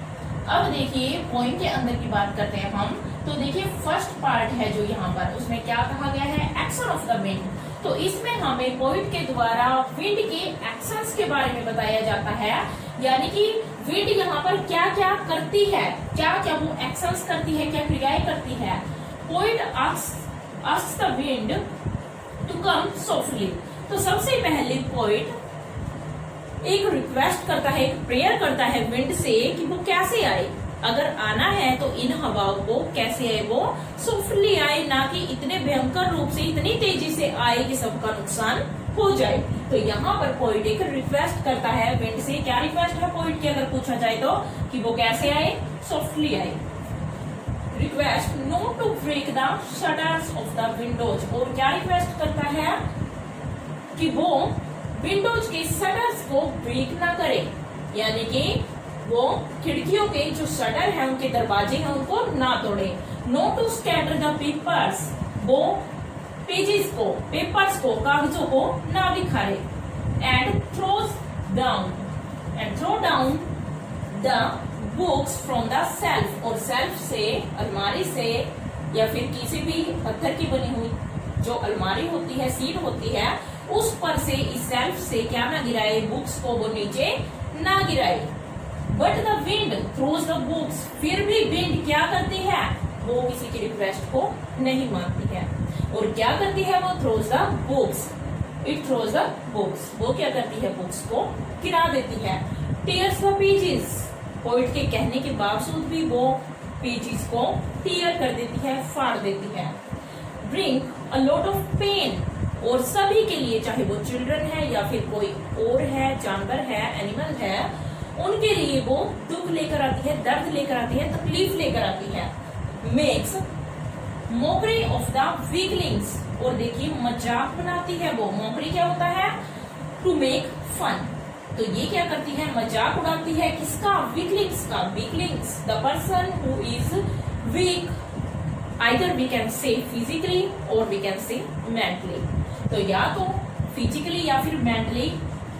अब देखिए पॉइंट के अंदर की बात करते हैं हम। तो देखिए फर्स्ट पार्ट है जो यहाँ पर, उसमें क्या कहा गया है, एक्शन ऑफ द विंड। तो इसमें हमें पोइट के द्वारा विंड के एक्शंस के बारे में बताया जाता है, यानी कि विंड यहाँ पर क्या क्या करती है, क्या क्या वो एक्शंस करती है, क्या क्रियाएं करती है। Poet asks the wind to come softly. तो सबसे पहले पोइट एक रिक्वेस्ट करता है, एक प्रेयर करता है विंड से कि वो कैसे आए, अगर आना है तो इन हवाओं को कैसे आए, वो सॉफ्टली आए, ना कि इतने भयंकर रूप से, इतनी तेजी से आए कि सबका नुकसान हो जाए। तो यहाँ पर पोइट एक रिक्वेस्ट करता है विंड से। क्या रिक्वेस्ट है पोइट की, अगर पूछा जाए तो, कि वो कैसे आए, सॉफ्टली आए। Request not to break the shutters of the windows. और क्या रिक्वेस्ट करता है कि वो विंडोज के शटर्स को ब्रेक ना करे, यानी कि वो खिड़कियों के जो शटर है, उनके दरवाजे हैं, उनको ना तोड़े। Not to scatter the papers, वो पेजेस को, पेपर्स को, कागजों को ना बिखारे। And throw down the books from the shelf. और सेल्फ से, अलमारी से, या फिर किसी भी पत्थर की बनी हुई जो अलमारी होती है, सीट होती है, उस पर से, इस सेल्फ से क्या ना गिराए, बुक्स को वो नीचे ना गिराए। But the wind throws the books. फिर भी विंड क्या करती है, वो किसी की रिक्वेस्ट को नहीं मानती है। और क्या करती है, वो throws the books, it throws the books. वो क्या करती है, बुक्स को गिरा देती है। Tears the pages. पोइट के कहने के बावजूद भी वो पेजेस को टीयर कर देती है, फाड़ देती है। Bring a lot of pain. और सभी के लिए, चाहे वो चिल्ड्रन है या फिर कोई और है, जानवर है, एनिमल है, उनके लिए वो दुख लेकर आती है, दर्द लेकर आती है, तकलीफ लेकर आती है। Makes Mokri of the weaklings. और देखिए मजाक बनाती है वो। मोकरी क्या होता है, टू मेक फन। तो ये क्या करती है, मजाक उड़ाती है, किसका, वीकलिंग्स का। Weaklings the person who is weak, either we can say physically or we can say mentally। तो या तो फिजिकली या फिर मेंटली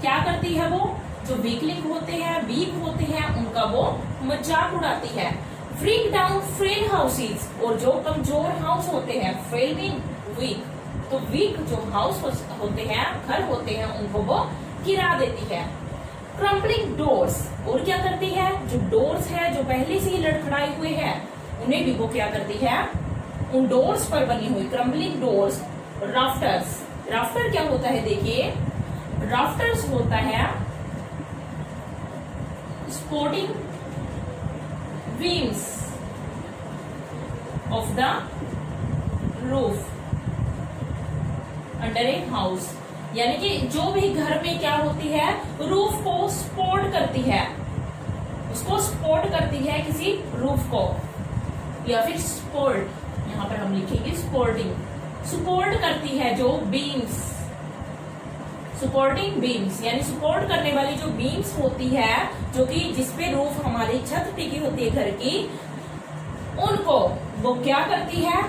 क्या करती है वो, जो वीकलिंग होते हैं, वीक होते हैं, उनका वो मजाक उड़ाती है। Bring down frail houses. और जो कमजोर हाउस होते हैं, फ्रेल मीन वीक, तो वीक जो हाउस होते हैं, घर होते हैं, उनको वो गिरा देती है। क्रम्पलिंग डोर्स। और क्या करती है, जो डोर्स है, जो पहले से ही लड़खड़ाए हुए हैं, उन्हें भी वो क्या करती है, उन डोर्स पर बनी हुई, क्रम्बलिंग डोर्स। राफ्टर्स। राफ्टर क्या होता है, देखिए राफ्टर्स होता है supporting beams of the roof under a house. यानी कि जो भी घर में क्या होती है, रूफ को सपोर्ट करती है, उसको सपोर्ट करती है किसी रूफ को, या फिर सपोर्ट, यहाँ पर हम लिखेंगे सपोर्टिंग, सपोर्ट करती है जो बीम्स, सपोर्टिंग बीम्स, यानी सपोर्ट करने वाली जो बीम्स होती है, जो कि जिसपे रूफ, हमारी छत टिकी होती है घर की, उनको वो क्या करती है,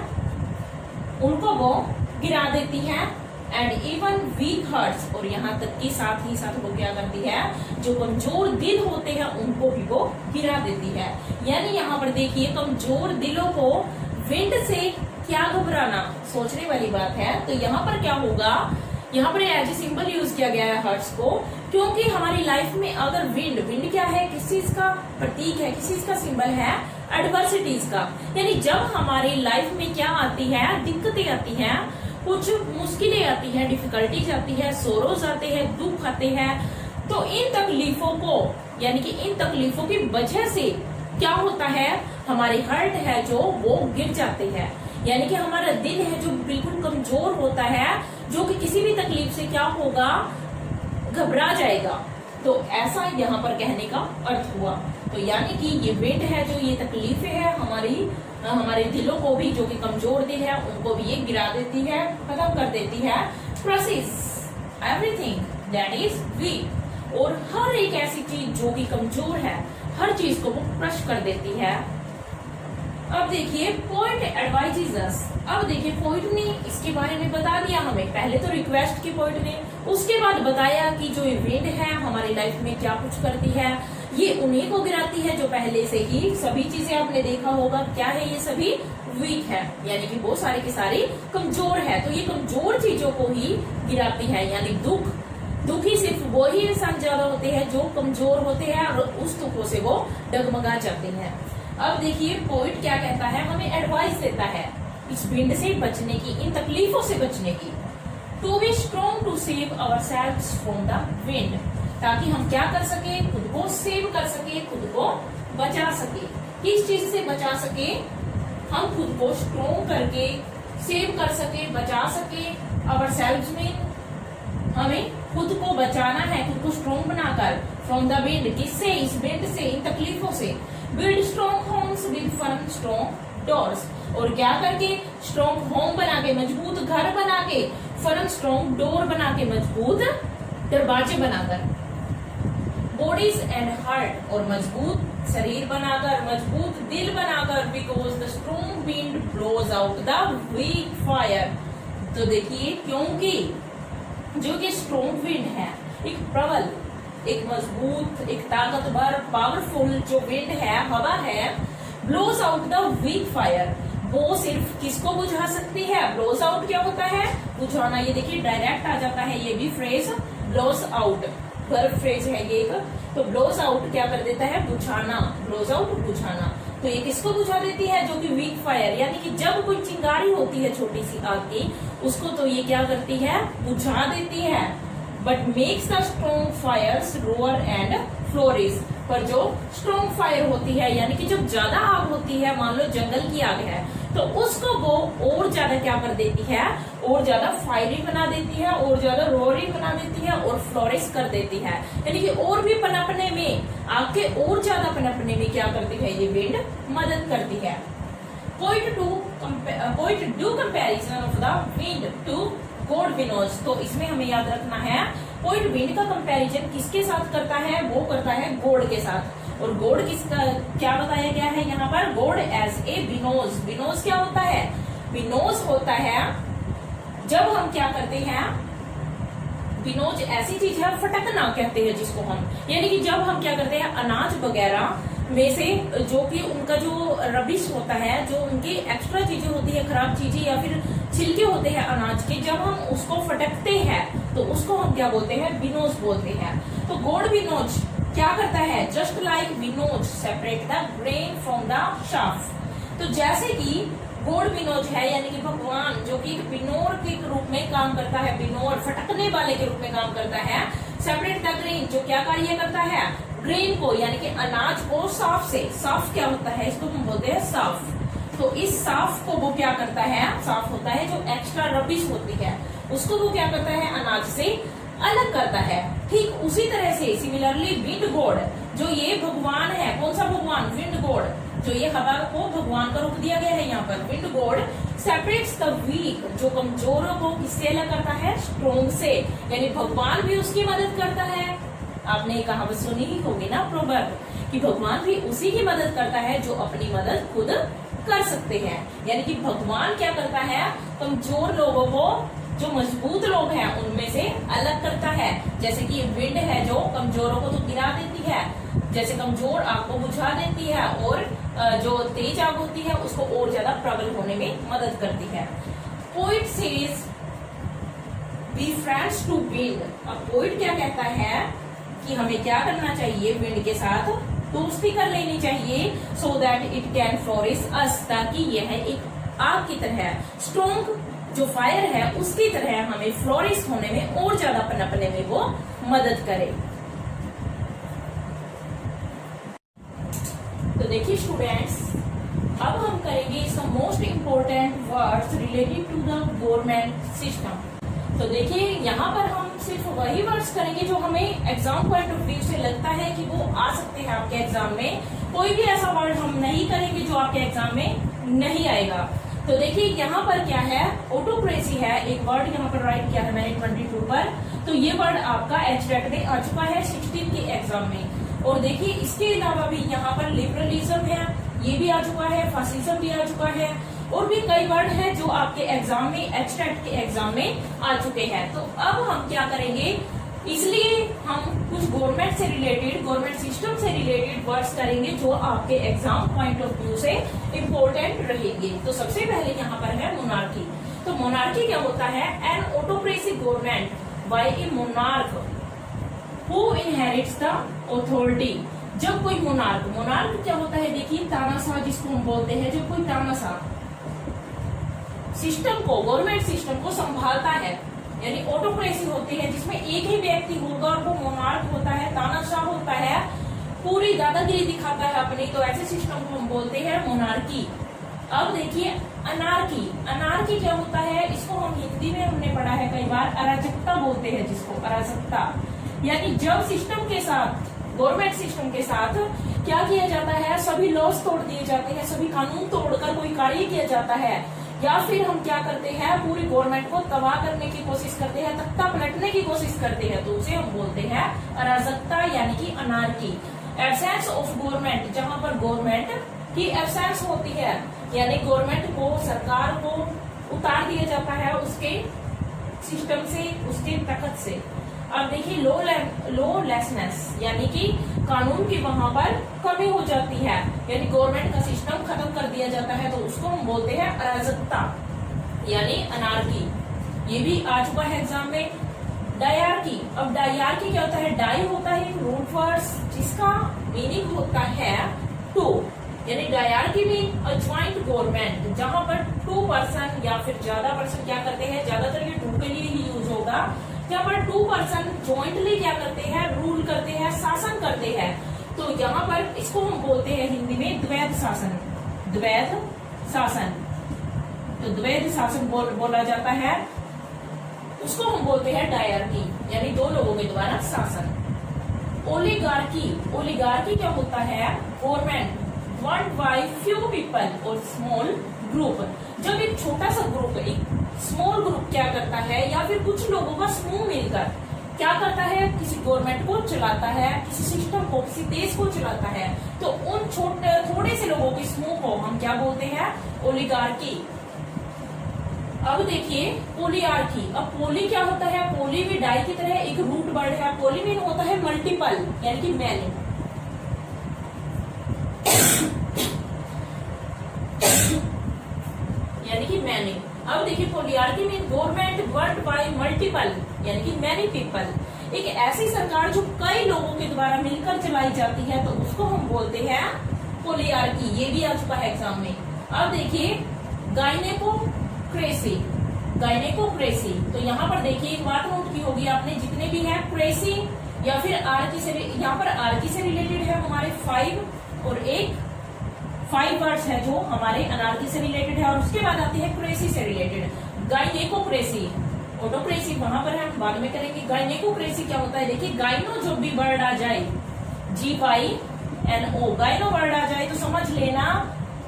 उनको वो गिरा देती है। And even weak hearts. और यहाँ तक कि साथ ही साथ वो क्या करती है, जो कमजोर दिल होते हैं, उनको भी वो गिरा देती है। यानी यहाँ पर देखिए कमजोर दिलों को विंड से क्या घबराना, सोचने वाली बात है। तो यहाँ पर क्या होगा, यहाँ पर एज ए सिंबल यूज किया गया है हर्ट्स को, क्योंकि हमारी लाइफ में अगर विंड, विंड क्या है, किस चीज का प्रतीक है, किस चीज का सिंबल है, एडवर्सिटीज का। यानी जब हमारी लाइफ में क्या आती है, दिक्कतें आती हैं, कुछ मुश्किलें आती हैं, डिफिकल्टीज आती है, सोरोज आते हैं, दुख आते हैं, तो इन तकलीफों को, यानी कि इन तकलीफों की वजह से क्या होता है, हमारे हार्ट है जो वो गिर जाते हैं। यानी कि हमारा दिल है जो बिल्कुल कमजोर होता है, जो कि किसी भी तकलीफ से क्या होगा, घबरा जाएगा। तो ऐसा यहाँ पर कहने का अर्थ हुआ। तो यानी कि ये विंड है जो ये तकलीफें है हमारे दिलों को भी, जो कि कमजोर दिल है उनको भी ये गिरा देती है, खत्म कर देती है। Crushes everything that is weak, और हर एक ऐसी चीज जो कि कमजोर है, हर चीज को वो क्रश कर देती है। अब देखिए पोइट एडवाइजेस अस। अब देखिए पोइट ने इसके बारे में बता दिया हमें, पहले तो रिक्वेस्ट की पोइट ने, उसके बाद बताया कि जो ये विंड है हमारी लाइफ में क्या कुछ करती है, ये उन्हीं को गिराती है जो पहले से ही सभी चीजें आपने देखा होगा क्या है, ये सभी वीक है, यानी कि वो सारी की सारी कमजोर है। तो ये कमजोर चीजों को ही गिराती है, यानी दुखी सिर्फ वो ही इंसान ज्यादा होते हैं जो कमजोर होते हैं और उस दुखों से वो डगमगा जाते हैं। अब देखिए पोइट क्या कहता है, हमें एडवाइस देता है इस विंड से बचने की, इन तकलीफों से बचने की। To be strong to save ourselves from the wind, ताकि हम क्या कर सके, खुद को सेव कर सके, खुद को बचा सके। किस चीज से बचा सके, हम खुद को स्ट्रॉन्ग करके सेव कर सके, बचा सके। अवर सेल्व्स में हमें खुद को बचाना है, खुद को स्ट्रॉन्ग बनाकर। फ्रॉम द विंड, किससे, इस विंड से, इन तकलीफों से। Build strong homes with firm strong doors, और क्या करके, स्ट्रॉन्ग होम बना के, मजबूत घर बना के, फर्म स्ट्रॉन्ग डोर बना के, मजबूत दरवाजे बनाकर। बॉडीज एंड हार्ट, और मजबूत शरीर बनाकर, मजबूत दिल बनाकर। Because the strong wind blows out the weak fire. तो देखिए क्योंकि जो कि स्ट्रॉन्ग विंड है, एक प्रबल, एक मजबूत, एक ताकतवर, पावरफुल जो विंड है, हवा है, blows out the weak fire, वो सिर्फ किसको बुझा सकती है। ब्लोज आउट क्या होता है, बुझाना। ये देखिए डायरेक्ट आ जाता है ये भी phrase, blows out verb phrase है ये एक। तो ब्लोज आउट क्या कर देता है, बुझाना, ब्लोज आउट बुझाना। तो ये किसको बुझा देती है, जो कि वीक फायर, यानी कि जब कोई चिंगारी होती है छोटी सी आग की, उसको तो ये क्या करती है, बुझा देती है। But makes the strong fires roar and flourish, पर जो स्ट्रॉन्ग फायर होती है, यानी कि जब ज्यादा आग होती है, मान लो जंगल की आग है, तो उसको वो और ज्यादा क्या कर देती है, और ज्यादा फायरी बना देती है, और ज्यादा रोअरी बना देती है, और फ्लोरिश कर देती है, यानी कि और भी पनपने में, आग के और ज्यादा पनपने में क्या करती है ये विंड, मदद करती है। Poet do comparison of the wind to god winnows. तो इसमें हमें याद रखना है, पोइट विंड का कंपैरिजन किसके साथ करता है, वो करता है गॉड के साथ। और गॉड किसका क्या बताया गया है यहाँ पर, गॉड एज ए विनोज। विनोज क्या होता है, विनोज होता है जब हम क्या करते हैं, विनोज ऐसी चीज है, फटकना कहते हैं जिसको हम, यानी कि जब हम क्या करते हैं, अनाज वगैरह में से जो कि उनका जो रबिश होता है, जो उनकी एक्स्ट्रा चीजें होती है, खराब चीजें या फिर छिलके होते हैं अनाज के, जब हम उसको फटकते हैं तो उसको हम क्या बोलते हैं, विनोज बोलते हैं। तो गॉड विनोज क्या करता है, just like winnows separate the grain from the chaff. तो जैसे कि गॉड विनोज है, यानी कि भगवान जो कि विनोर के रूप में काम करता है, विनोर फटकने वाले के रूप में काम करता है। सेपरेट द ग्रेन जो क्या कार्य करता है, ग्रेन को यानी कि अनाज को साफ से, साफ क्या होता है, इसको हम बोलते हैं साफ। तो इस साफ को वो क्या करता है, साफ होता है जो एक्स्ट्रा रबिश होती है, उसको वो क्या करता है, अनाज से अलग करता है। ठीक उसी तरह से सिमिलरली विंड गॉड, जो ये भगवान है, कौन सा भगवान, विंड गॉड, जो ये हवा को भगवान का रूप दिया गया है यहाँ पर, wind god separates the weak, जो कमजोरों को किससे अलग करता है, स्ट्रॉन्ग से, यानी भगवान भी उसकी मदद करता है। आपने कहावत सुनी ही होगी ना, प्रोवर्ब, कि भगवान भी उसी की मदद करता है जो अपनी मदद खुद कर सकते हैं। यानी कि भगवान क्या करता है, कमजोर लोगों को जो मजबूत लोग हैं उनमें से अलग करता है। जैसे कि विंड है जो कमजोरों को तो गिरा देती है, जैसे कमजोर आग को बुझा देती है, और जो तेज आग होती है उसको और ज्यादा प्रबल होने में मदद करती है। Poet says be friends to wind. अब पोइट क्या कहता है कि हमें क्या करना चाहिए, विंड के साथ दोस्ती कर लेनी चाहिए, so that it can flourish us, ताकि यह एक आग की तरह, स्ट्रॉन्ग जो फायर है उसकी तरह हमें फ्लोरिश होने में और ज्यादा पनपने में वो मदद करे। तो देखिए स्टूडेंट्स, अब हम करेंगे some most important words related to the government system. तो देखिए यहाँ पर हम सिर्फ वही वर्ड्स करेंगे जो हमें एग्जाम पॉइंट ऑफ व्यू से लगता है कि वो आ सकते हैं आपके एग्जाम में। कोई भी ऐसा वर्ड हम नहीं करेंगे जो आपके एग्जाम में नहीं आएगा। तो देखिए यहाँ पर क्या है, ऑटोक्रेसी है, एक वर्ड यहाँ पर राइट किया है मैंने 22 पर। तो ये वर्ड आपका HTET में आ चुका है 16 के एग्जाम में। और देखिए इसके अलावा भी यहाँ पर लिबरलिज्म है, ये भी आ चुका है, फासिज्म भी आ चुका है, और भी कई वर्ड हैं जो आपके एग्जाम में HTET के एग्जाम में आ चुके हैं। तो अब हम क्या करेंगे, इसलिए हम कुछ गवर्नमेंट से रिलेटेड, गवर्नमेंट सिस्टम से रिलेटेड वर्ड्स करेंगे जो आपके एग्जाम पॉइंट ऑफ व्यू से इम्पोर्टेंट रहेंगे। तो सबसे पहले यहाँ पर है मोनार्की। तो मोनार्की क्या होता है, an autocracy government by a monarch who inherits the authority. जब कोई मोनार्क, मोनार्क क्या होता है, देखिए तानाशाह जिसको हम बोलते हैं, जब कोई तानाशाह सिस्टम को, गवर्नमेंट सिस्टम को संभालता है, यानी ऑटोक्रेसी होती है जिसमें एक ही व्यक्ति होगा और वो मोनार्क होता है, तानाशाह होता है, पूरी दादागिरी दिखाता है अपनी, तो ऐसे सिस्टम को हम बोलते हैं मोनार्की। अब देखिए अनार्की। अनार्की क्या होता है, इसको हम हिंदी में हमने पढ़ा है कई बार, अराजकता बोलते हैं जिसको, अराजकता। यानी जब सिस्टम के साथ, गवर्नमेंट सिस्टम के साथ क्या किया जाता है, सभी लॉस तोड़ दिए जाते हैं, सभी कानून तोड़कर कोई कार्य किया जाता है, या फिर हम क्या करते हैं, पूरी गवर्नमेंट को तबाह करने की कोशिश करते हैं, तख्ता पलटने की कोशिश करते हैं, तो उसे हम बोलते हैं अराजकता यानी कि अनार्की। एब्सेंस ऑफ गवर्नमेंट, जहां पर गवर्नमेंट की एब्सेंस होती है, यानी गवर्नमेंट को, सरकार को उतार दिया जाता है उसके सिस्टम से, उसके तख्त से। अब देखिए लॉलेसनेस, यानी कि कानून की वहां पर कमी हो जाती है, यानी गवर्नमेंट का सिस्टम खत्म कर दिया जाता है, तो उसको हम बोलते हैं अराजकता यानी अनार्की। ये भी आ चुका है एग्जाम में। डायरकी। अब डायरकी क्या होता है, डाई होता है एक रूट वर्ड जिसका मीनिंग होता है टू, यानी dyarchy mean a joint government, जहां पर 2 पर्सन या फिर ज्यादा पर्सन क्या करते हैं, ज्यादातर ये 2 के लिए ही यूज होगा, जहाँ पर 2 पर्सन ज्वाइंटली क्या करते हैं, रूल करते हैं, शासन करते हैं। तो यहाँ पर इसको हम बोलते हैं हिंदी में द्वैध शासन, द्वैध शासन। तो द्वैध शासन बोला जाता है, उसको हम बोलते हैं डायरकी, यानी 2 लोगों के द्वारा शासन। ओलिगार्की। ओलिगार्की क्या होता है, government want by few people और स्मॉल ग्रुप। जब एक छोटा सा ग्रुप, एक स्मॉल ग्रुप क्या करता है, या फिर कुछ लोगों का समूह मिलकर क्या करता है, किसी गवर्नमेंट को चलाता है, किसी सिस्टम को, किसी देश को चलाता है, तो उन थोड़े से लोगों के समूह को हम क्या बोलते हैं, ओलिगार्की। अब देखिए पोलियार्की। अब पोली क्या होता है, पोली भी डाई की तरह एक रूट वर्ड है, पोली मीन होता है मल्टीपल, यानी कि मैनी। यानी कि मैनी। अब देखिए polyarchy mean government world by multiple, यानी कि मैनी पीपल। एक ऐसी सरकार जो कई लोगों के द्वारा मिलकर चलाई जाती है, तो उसको हम बोलते हैं पोलियार्की। ये भी आ चुका है एग्जाम में। अब देखिए गायनेकोक्रेसी। गायनेकोक्रेसी, तो यहाँ पर देखिए एक बात नोट की होगी आपने, जितने भी है क्रेसी या फिर आर्की से, यहाँ पर आर्की से रिलेटेड है हमारे 5 और एक 5 वर्ड्स है जो हमारे अनार्की से रिलेटेड है, और उसके बाद आती है क्रेसी से रिलेटेड। गायनेकोक्रेसी, ऑटोक्रेसी वहां पर हम बाद में करेंगे। गायनेकोक्रेसी क्या होता है, देखिए गायनो जो भी वर्ड आ जाए, GYNO, गायनो वर्ड आ जाए तो समझ लेना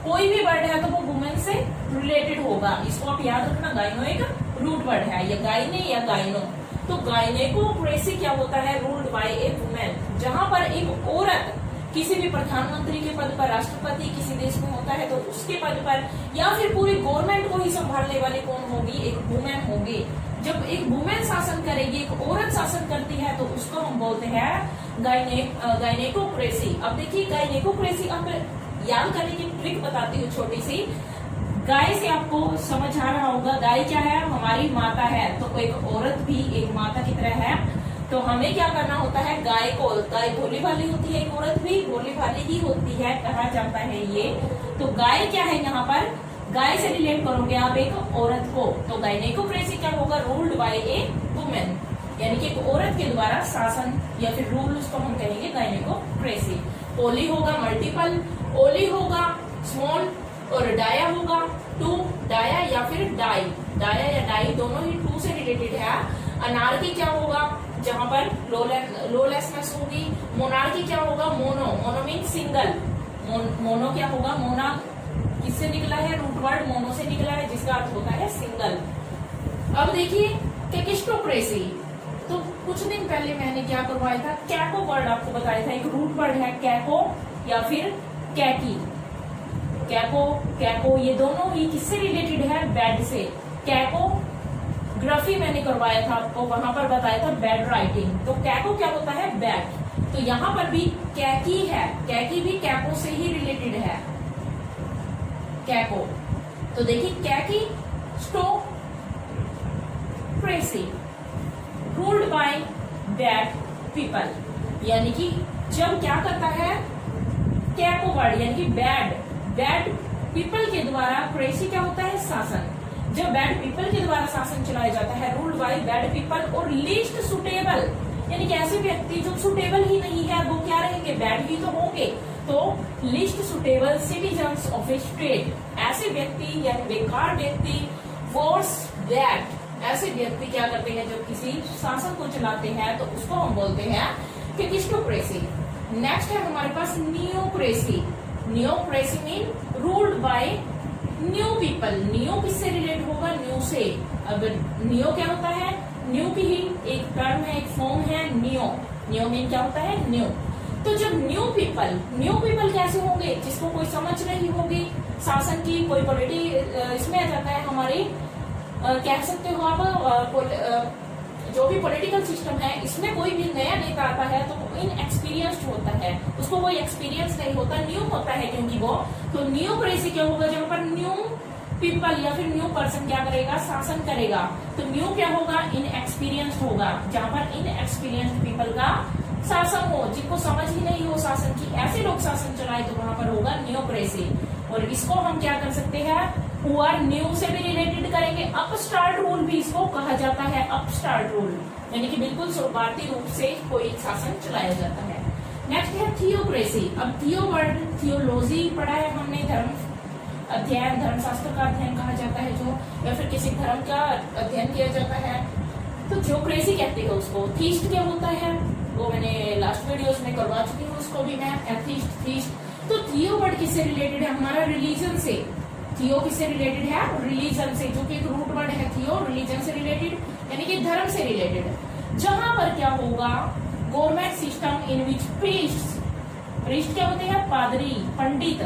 कोई भी वर्ड है तो वो वुमेन से रिलेटेड होगा। इसको आप याद रखना, गायनो एक रूट वर्ड है, या गायने या गायनो। तो गायनेकोक्रेसी क्या होता है, रूल्ड बाय ए वुमेन, जहां पर एक औरत किसी भी प्रधानमंत्री के पद पर, राष्ट्रपति किसी देश में होता है तो उसके पद पर, या फिर पूरी गवर्नमेंट को ही संभालने वाली कौन होगी, एक वुमेन होगी। जब एक वुमेन शासन करेगी, एक औरत शासन करती है, तो उसको हम बोलते हैं गायनेकोक्रेसी। अब देखिए गायनेकोक्रेसी, अब याद करने की ट्रिक बताती हूँ छोटी सी। गाय से आपको समझ आ रहा होगा, गाय क्या है, हमारी माता है, तो एक औरत भी एक माता की तरह है। तो हमें क्या करना होता है, गाय को, गाय भोली भाली होती है, एक औरत भी भोली भाली ही होती है, कहा जाता है ये। तो गाय क्या है, यहाँ पर गाय से रिलेट करोगे आप एक औरत को, तो गायनेकोक्रेसी क्या होगा, रूल्ड बाय ए वुमेन, यानी कि एक औरत के द्वारा शासन या फिर रूल, उसको हम कहेंगे गायनेकोक्रेसी। ओली होगा मल्टीपल, ओली होगा स्मॉल, और डाया होगा 2, डाया या फिर डाई, डाया या डाई दोनों ही टू से रिलेटेड है। अनार्की क्या होगा, जहां पर लोलेसनेस होगी। मोनार्की क्या होगा, mono, mono mean single. Mono क्या होगा, मोना किससे निकला है, रूट वर्ड मोनो से निकला है, जिसका अर्थ होता है सिंगल। अब देखिए टेकिस्टोक्रेसी, तो कुछ दिन पहले मैंने क्या करवाया था, कैको वर्ड आपको बताया था। एक रूट वर्ड है कैको या फिर कैकी। कैको, कैको ये दोनों ही किससे रिलेटेड है, बैड से। कैको ग्राफी मैंने करवाया था आपको, वहां पर बताया था बैड राइटिंग। तो कैको क्या होता है, बैड। तो यहां पर भी कैकी है, कैकी भी कैको से ही रिलेटेड है, कैको। तो देखिए कैकी स्टोक्रेसी रूल्ड बाय बैड पीपल, यानी कि जब क्या करता है कैको वर्ड, यानी कि बैड पीपल के द्वारा, क्रेसी क्या होता है, शासन। जब बैड पीपल के द्वारा शासन चलाया जाता है, रूल्ड बाय बैड पीपल, और लीस्ट सुटेबल, यानी कि ऐसे व्यक्ति जो सुटेबल ही नहीं है वो क्या रहेंगे, बैड ही तो होंगे। तो least suitable citizens of A state, ऐसे व्यक्ति यानी बेकार व्यक्ति, फोर्स दैट, ऐसे व्यक्ति क्या करते हैं जब किसी शासन को चलाते हैं तो उसको हम बोलते हैं टेकिस्टोक्रेसी। नेक्स्ट है हमारे पास neocracy. Neocracy mean ruled by new people. New किससे रिलेट होगा, न्यू से। अब नियो क्या होता है, न्यू की ही एक टर्म है, एक फॉर्म है नियो। नियो मीन क्या होता है, न्यू। तो जब न्यू पीपल कैसे होंगे, जिसको कोई समझ नहीं होगी शासन की, कोई पॉलिटी इसमें आ जाता है हमारी, कह सकते हो आप, जो भी पॉलिटिकल सिस्टम है इसमें कोई भी नया नेता आता है तो वो इनएक्सपीरियंस्ड होता है, उसको कोई एक्सपीरियंस नहीं होता, न्यू होता है क्योंकि वो। तो न्यूक्रेसी क्या होगा, जहां पर न्यू पीपल या फिर न्यू पर्सन क्या करेगा, शासन करेगा। तो न्यू क्या होगा, इनएक्सपीरियंस्ड होगा, जहां पर इनएक्सपीरियंस्ड पीपल का शासन हो, जिनको समझ ही नहीं हो शासन की, ऐसे लोग शासन चलाए तो वहां पर होगा न्यूक्रेसी। और इसको हम क्या कर सकते हैं, हु आर न्यू से भी रिलेटेड करेंगे। अपस्टार्ट रूल भी इसको कहा जाता है, अपस्टार्ट रूल, यानी कि बिल्कुल शुरुआती रूप से कोई शासन चलाया जाता है। नेक्स्ट है थियोक्रेसी। अब थियो वर्ड, थियोलॉजी पढ़ा है हमने, धर्म अध्ययन, धर्मशास्त्र का अध्ययन कहा जाता है जो, या फिर किसी धर्म का अध्ययन किया जाता है, तो थियोक्रेसी कहते हैं उसको। थीस्ट क्या होता है, वो मैंने लास्ट वीडियोस में करवा चुकी हूँ उसको भी मैं, एथीस्ट, थीस्ट। तो थियो वर्ड किससे रिलेटेड है, हमारा रिलीजन से। थियो किससे रिलेटेड है, रिलीजन से, जो कि एक रूट वर्ड है थियो, रिलीजन से रिलेटेड, यानी कि धर्म से रिलेटेड। जहां पर क्या होगा, government system in which priest क्या होते हैं, पादरी, पंडित।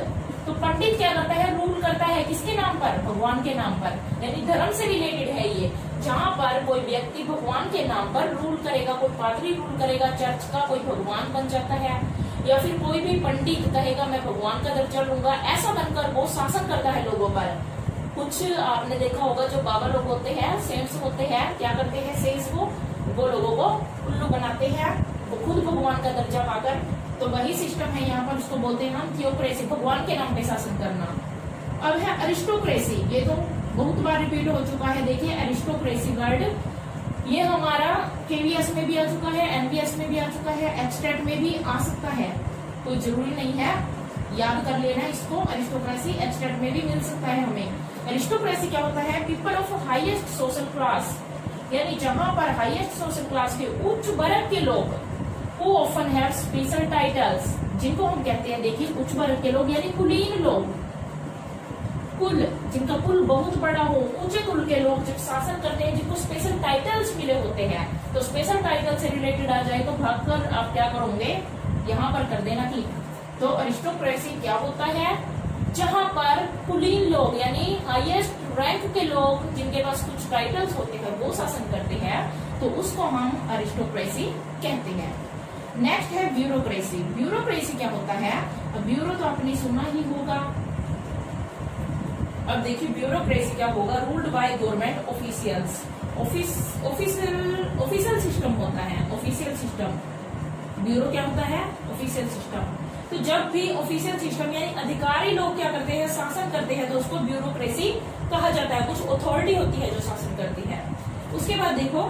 तो पंडित क्या करता है, रूल करता है किसके नाम पर, भगवान के नाम पर, यानी धर्म से रिलेटेड है ये। जहां पर कोई व्यक्ति भगवान के नाम पर रूल करेगा, कोई पादरी रूल करेगा चर्च का, कोई भगवान बन जाता है, या फिर कोई भी पंडित कहेगा मैं भगवान का दर्जा लूंगा, ऐसा बनकर वो शासन करता है लोगों पर। कुछ आपने देखा होगा जो बाबा लोग होते हैं, सेंट्स होते हैं, क्या करते हैं, सेंट्स को, वो लोगों को उल्लू बनाते हैं, वो खुद भगवान का दर्जा पाकर। तो वही सिस्टम है यहाँ पर, उसको बोलते हैं हम थियोक्रेसी, भगवान के नाम पे शासन करना। अब है अरिस्टोक्रेसी, ये तो बहुत बार रिपीट हो चुका है। देखिए अरिस्टोक्रेसी वर्ड, ये हमारा केवीएस में भी आ चुका है, एनवीएस में भी आ चुका है, एचटेट में भी आ सकता है, कोई जरूरी नहीं है, याद कर लेना इसको। अरिस्टोक्रेसी एचटेट में भी मिल सकता है हमें। अरिस्टोक्रेसी क्या होता है, people of highest social class, यानी जहां पर हाईएस्ट सोशल क्लास के उच्च वर्ग के लोग, who often have special titles, जिनको हम कहते हैं, देखिए उच्च वर्ग के लोग यानी कुलीन लोग, कुल, जिनका कुल बहुत बड़ा हो, ऊंचे कुल के लोग जब शासन करते हैं, जिनको स्पेशल टाइटल्स मिले होते हैं। तो स्पेशल टाइटल से रिलेटेड आ जाए तो भागकर आप क्या करोगे, यहाँ पर कर देना कि। तो अरिस्टोक्रेसी क्या होता है, जहां पर कुलीन लोग यानी हाईएस्ट रैंक के लोग, जिनके पास कुछ टाइटल्स होते हैं, वो शासन करते हैं, तो उसको हम अरिस्टोक्रेसी कहते हैं। नेक्स्ट है ब्यूरोक्रेसी। ब्यूरोक्रेसी क्या होता है, अब ब्यूरो तो आपने सुना ही होगा। अब देखिए ब्यूरोक्रेसी क्या होगा, ruled by government officials. Official system होता है, ऑफिशियल सिस्टम। ब्यूरो क्या होता है, ऑफिशियल सिस्टम। तो जब भी ऑफिशियल सिस्टम यानी अधिकारी लोग क्या करते हैं, शासन करते हैं, तो उसको ब्यूरोक्रेसी कहा जाता है। कुछ अथॉरिटी होती है जो शासन करती है। उसके बाद देखो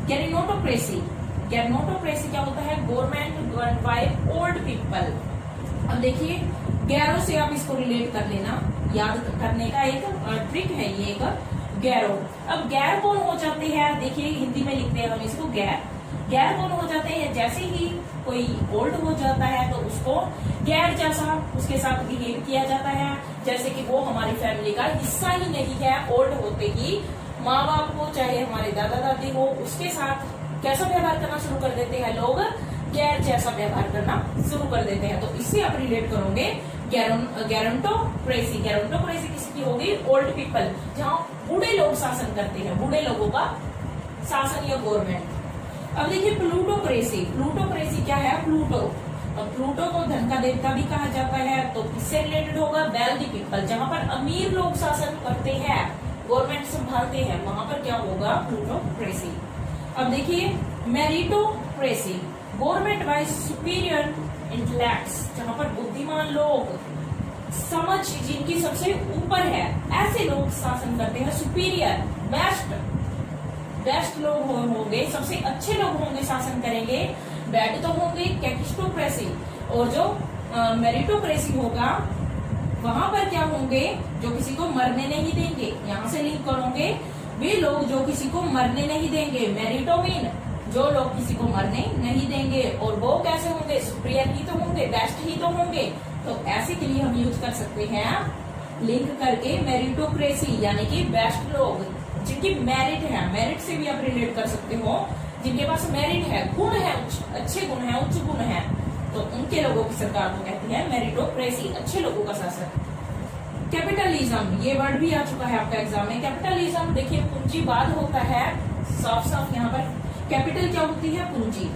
गेरिनोटोक्रेसी। गेरिनोटोक्रेसी क्या होता है, government govern by old people. अब देखिए गैरो से आप इसको रिलेट कर लेना, याद करने का एक ट्रिक है ये एक गैरो। अब गैर कौन हो जाते हैं, देखिए हिंदी में लिखते हैं हम इसको गैर। गैर कौन हो जाते हैं, जैसे ही कोई ओल्ड हो जाता है तो उसको गैर जैसा उसके साथ बिहेव किया जाता है, जैसे कि वो हमारी फैमिली का हिस्सा ही नहीं है। ओल्ड होते ही माँ बाप को, चाहे हमारे दादा दादी हो, उसके साथ कैसा व्यवहार करना शुरू कर देते हैं लोग, गैर जैसा व्यवहार करना शुरू कर देते हैं। तो इससे आप रिलेट करोगे गेरोंटोक्रेसी। गेरोंटोक्रेसी किसकी होगी, ओल्ड पीपल, जहाँ बूढ़े लोग शासन करते हैं, बूढ़े लोगों का शासन या गवर्नमेंट। अब देखिए प्लूटोक्रेसी। प्लूटोक्रेसी क्या है, प्लूटो। अब प्लूटो को धन का देवता भी कहा जाता है, तो किससे रिलेटेड होगा, वेल्दी पीपल, जहां पर अमीर लोग शासन करते हैं, गवर्नमेंट संभालते हैं, वहां पर क्या होगा, प्लूटोक्रेसी। अब देखिए meritocracy, government by superior intellects, जहां पर बुद्धिमान लोग, समझ जिनकी सबसे ऊपर है, ऐसे लोग शासन करते हैं। सुपीरियर, बेस्ट लोग होंगे, सबसे अच्छे लोग होंगे, शासन करेंगे। बैड तो होंगे कैकिस्टोक्रेसी। और जो मेरिटोक्रेसी होगा वहां पर क्या होंगे, जो किसी को मरने नहीं देंगे, यहाँ से लिंक करोगे, वे लोग जो किसी को मरने नहीं देंगे। मेरिटोमीन, जो लोग किसी को मरने नहीं देंगे, और वो कैसे होंगे, सुपीरियर ही तो होंगे, बेस्ट ही तो होंगे। तो ऐसे के लिए हम यूज कर सकते हैं लिंक करके मेरिटोक्रेसी, यानी कि बेस्ट लोग, जिनकी मेरिट है, मेरिट से भी आप रिलेट कर सकते हो, जिनके पास मेरिट है, गुण है, अच्छे गुण है, उच्च गुण है, तो उनके लोगों की सरकार को कहती है मेरिटोक्रेसी, अच्छे लोगों का शासन। कैपिटलिज्म, ये वर्ड भी आ चुका है आपका एग्जाम में। कैपिटलिज्म देखिए पूंजीवाद होता है, साफ साफ यहाँ पर कैपिटल क्या होती है, पूंजी।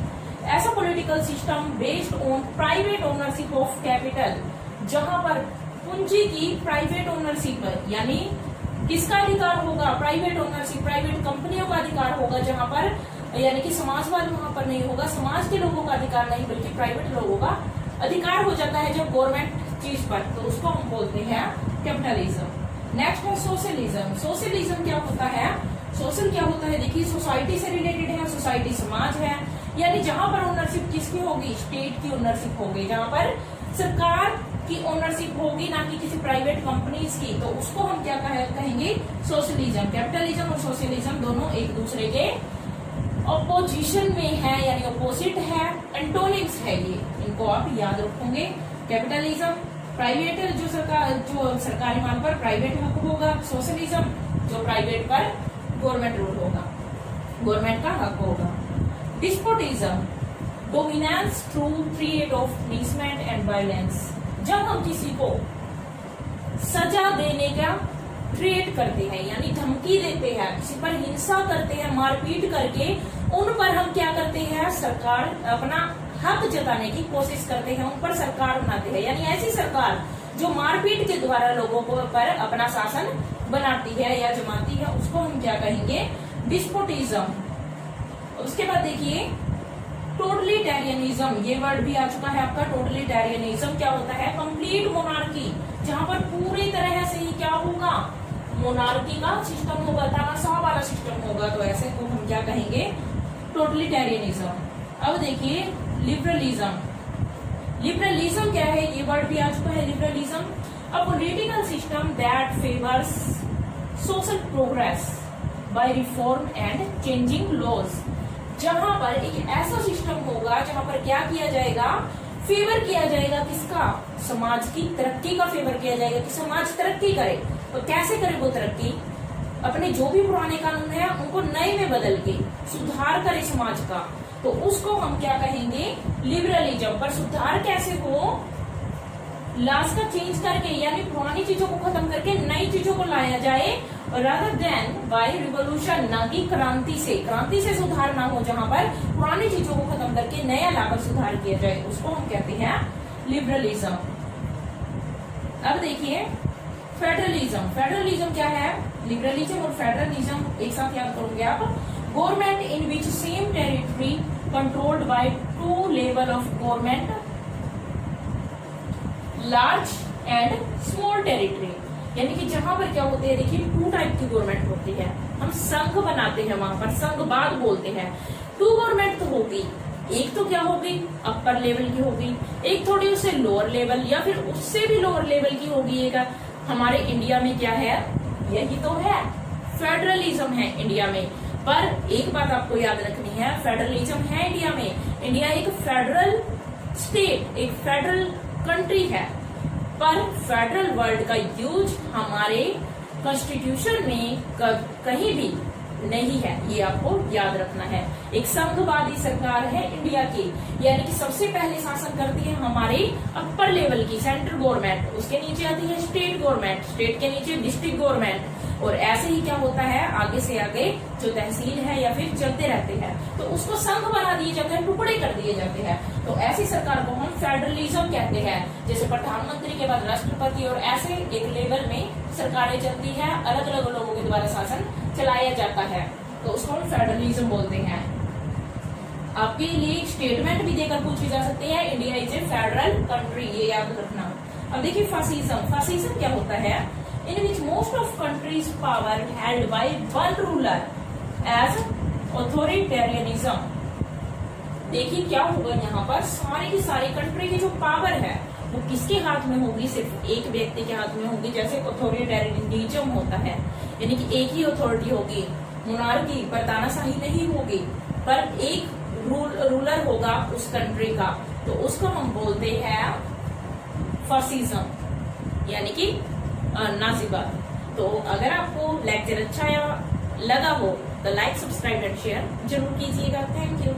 ऐसा political system based on private ownership of capital, जहां पर पूंजी की प्राइवेट ओनरशिप, यानी किसका अधिकार होगा, प्राइवेट ओनरशिप, प्राइवेट कंपनियों का अधिकार होगा, जहां पर यानी कि समाजवाद वहां पर नहीं होगा, समाज के लोगों का अधिकार नहीं, बल्कि प्राइवेट लोगों का अधिकार हो जाता है जब गवर्नमेंट चीज पर, तो उसको हम बोलते हैं कैपिटलिज्म। नेक्स्ट है सोशलिज्म। सोशलिज्म क्या होता है, सोशल क्या होता है, देखिए सोसाइटी से रिलेटेड है, सोसाइटी समाज है, यानी जहां पर ओनरशिप किसकी होगी, स्टेट की ओनरशिप होगी, जहां पर सरकार की ओनरशिप होगी, ना कि किसी प्राइवेट कंपनीज की, तो उसको हम क्या कहेंगे, सोशलिज्म। कैपिटलिज्म और सोशलिज्म दोनों एक दूसरे के ऑपोजिशन में है, यानी ऑपोजिट है, एंटोनिम्स है ये, इनको आप याद रखोगे। कैपिटलिज्म प्राइवेट, जो सरकारी माल पर प्राइवेट हक होगा, सोशलिज्म जो प्राइवेट पर गवर्नमेंट रूल होगा, गवर्नमेंट का हक होगा। Despotism, dominance through threat of punishment and violence, जब हम किसी को सजा देने का थ्रेट करते हैं, यानी धमकी देते हैं, किसी पर हिंसा करते हैं, मारपीट करके उन पर हम क्या करते हैं, सरकार अपना हक जताने की कोशिश करते हैं, उन पर सरकार बनाते हैं, यानी ऐसी सरकार जो मारपीट के द्वारा लोगों को पर अपना शासन बनाती है या जमाती है, उसको हम क्या कहेंगे, डिस्पोटिज्म। उसके बाद देखिए टोटलिटेरियनिज्म, ये वर्ड भी आ चुका है आपका। टोटलिटेरियनिज्म क्या होता है, कंप्लीट मोनार्की, जहां पर पूरी तरह से ही क्या होगा, मोनार्की का सिस्टम होगा, तानाशाह वाला सिस्टम होगा, तो ऐसे को हम क्या कहेंगे, टोटलिटेरियनिज्म। अब देखिए लिबरलिज्म। लिबरलिज्म क्या है, ये वर्ड भी आ चुका है, liberalism, a political system that favours social progress by reform and changing laws, जहां पर एक ऐसा सिस्टम होगा जहां पर क्या किया जाएगा, फेवर किया जाएगा, किसका, समाज की तरक्की का फेवर किया जाएगा, कि समाज तरक्की करे। तो कैसे करे वो तरक्की, अपने जो भी पुराने कानून है उनको नए में बदल के सुधार करे समाज का, तो उसको हम क्या कहेंगे, लिबरलिज्म। पर सुधार कैसे हो, लॉज का चेंज करके, यानी पुरानी चीजों को खत्म करके नई चीजों को लाया जाए, रादर देन बाय रिवोल्यूशन, ना कि क्रांति से। क्रांति से सुधार ना हो, जहां पर पुरानी चीजों को खत्म करके नया लाकर सुधार किया जाए, उसको हम कहते हैं लिबरलिज्म। अब देखिए फेडरलिज्म। फेडरलिज्म क्या है, लिबरलिज्म और फेडरलिज्म एक साथ याद करोगे आप। Government in which same territory controlled by two level of government, large and small territory, यानी कि जहां पर क्या होते हैं, देखिए टू टाइप की गवर्नमेंट होती है, हम संघ बनाते हैं, वहां पर संघवाद बोलते हैं। टू गवर्नमेंट तो होगी, एक तो क्या होगी, अपर लेवल की होगी, एक थोड़ी उससे लोअर लेवल या फिर उससे भी लोअर लेवल की होगी, एक हमारे इंडिया में क्या है, यही तो है, फेडरलिज्म है इंडिया में। पर एक बात आपको याद रखनी है, फेडरलिज्म है इंडिया में, इंडिया एक फेडरल स्टेट, एक फेडरल कंट्री है, पर फेडरल वर्ड का यूज हमारे कॉन्स्टिट्यूशन में कहीं भी नहीं है, ये आपको याद रखना है। एक संघवादी सरकार है इंडिया की, यानी कि सबसे पहले शासन करती है हमारे अपर लेवल की सेंट्रल गवर्नमेंट, उसके नीचे आती है स्टेट गवर्नमेंट, स्टेट के नीचे डिस्ट्रिक्ट गवर्नमेंट, और ऐसे ही क्या होता है आगे से आगे जो तहसील है या फिर चलते रहते हैं, तो उसको संघ बना दिए जाते हैं, टुकड़े कर दिए जाते हैं। तो ऐसी सरकार को हम फेडरलिज्म कहते हैं। जैसे प्रधानमंत्री के बाद राष्ट्रपति, और ऐसे एक लेवल में सरकारें चलती है, अलग अलग लोगों के द्वारा शासन चलाया जाता है, तो उसको हम फेडरलिज्म बोलते हैं। आपके लिए स्टेटमेंट भी देकर पूछी जा सकती है, India is a federal country, ये याद रखना। अब देखिए फासिज्म, फासिज्म क्या होता है, in which most of countries power held by one ruler as authoritarianism। देखिए क्या होगा यहाँ पर, सारी की सारी कंट्री की जो पावर है वो किसके हाथ में होगी, सिर्फ एक व्यक्ति के हाथ में होगी। जैसे अथॉरिटेरियनिज्म होता है, यानी कि एक ही अथॉरिटी होगी, मोनार्की पर तानाशाही नहीं होगी, पर एक रूलर होगा उस कंट्री का, तो उसको हम बोलते हैं फासिज्म, यानी कि नाजीबाद। तो अगर आपको लेक्चर अच्छा लगा हो तो लाइक, सब्सक्राइब एंड शेयर जरूर कीजिएगा। Thank you.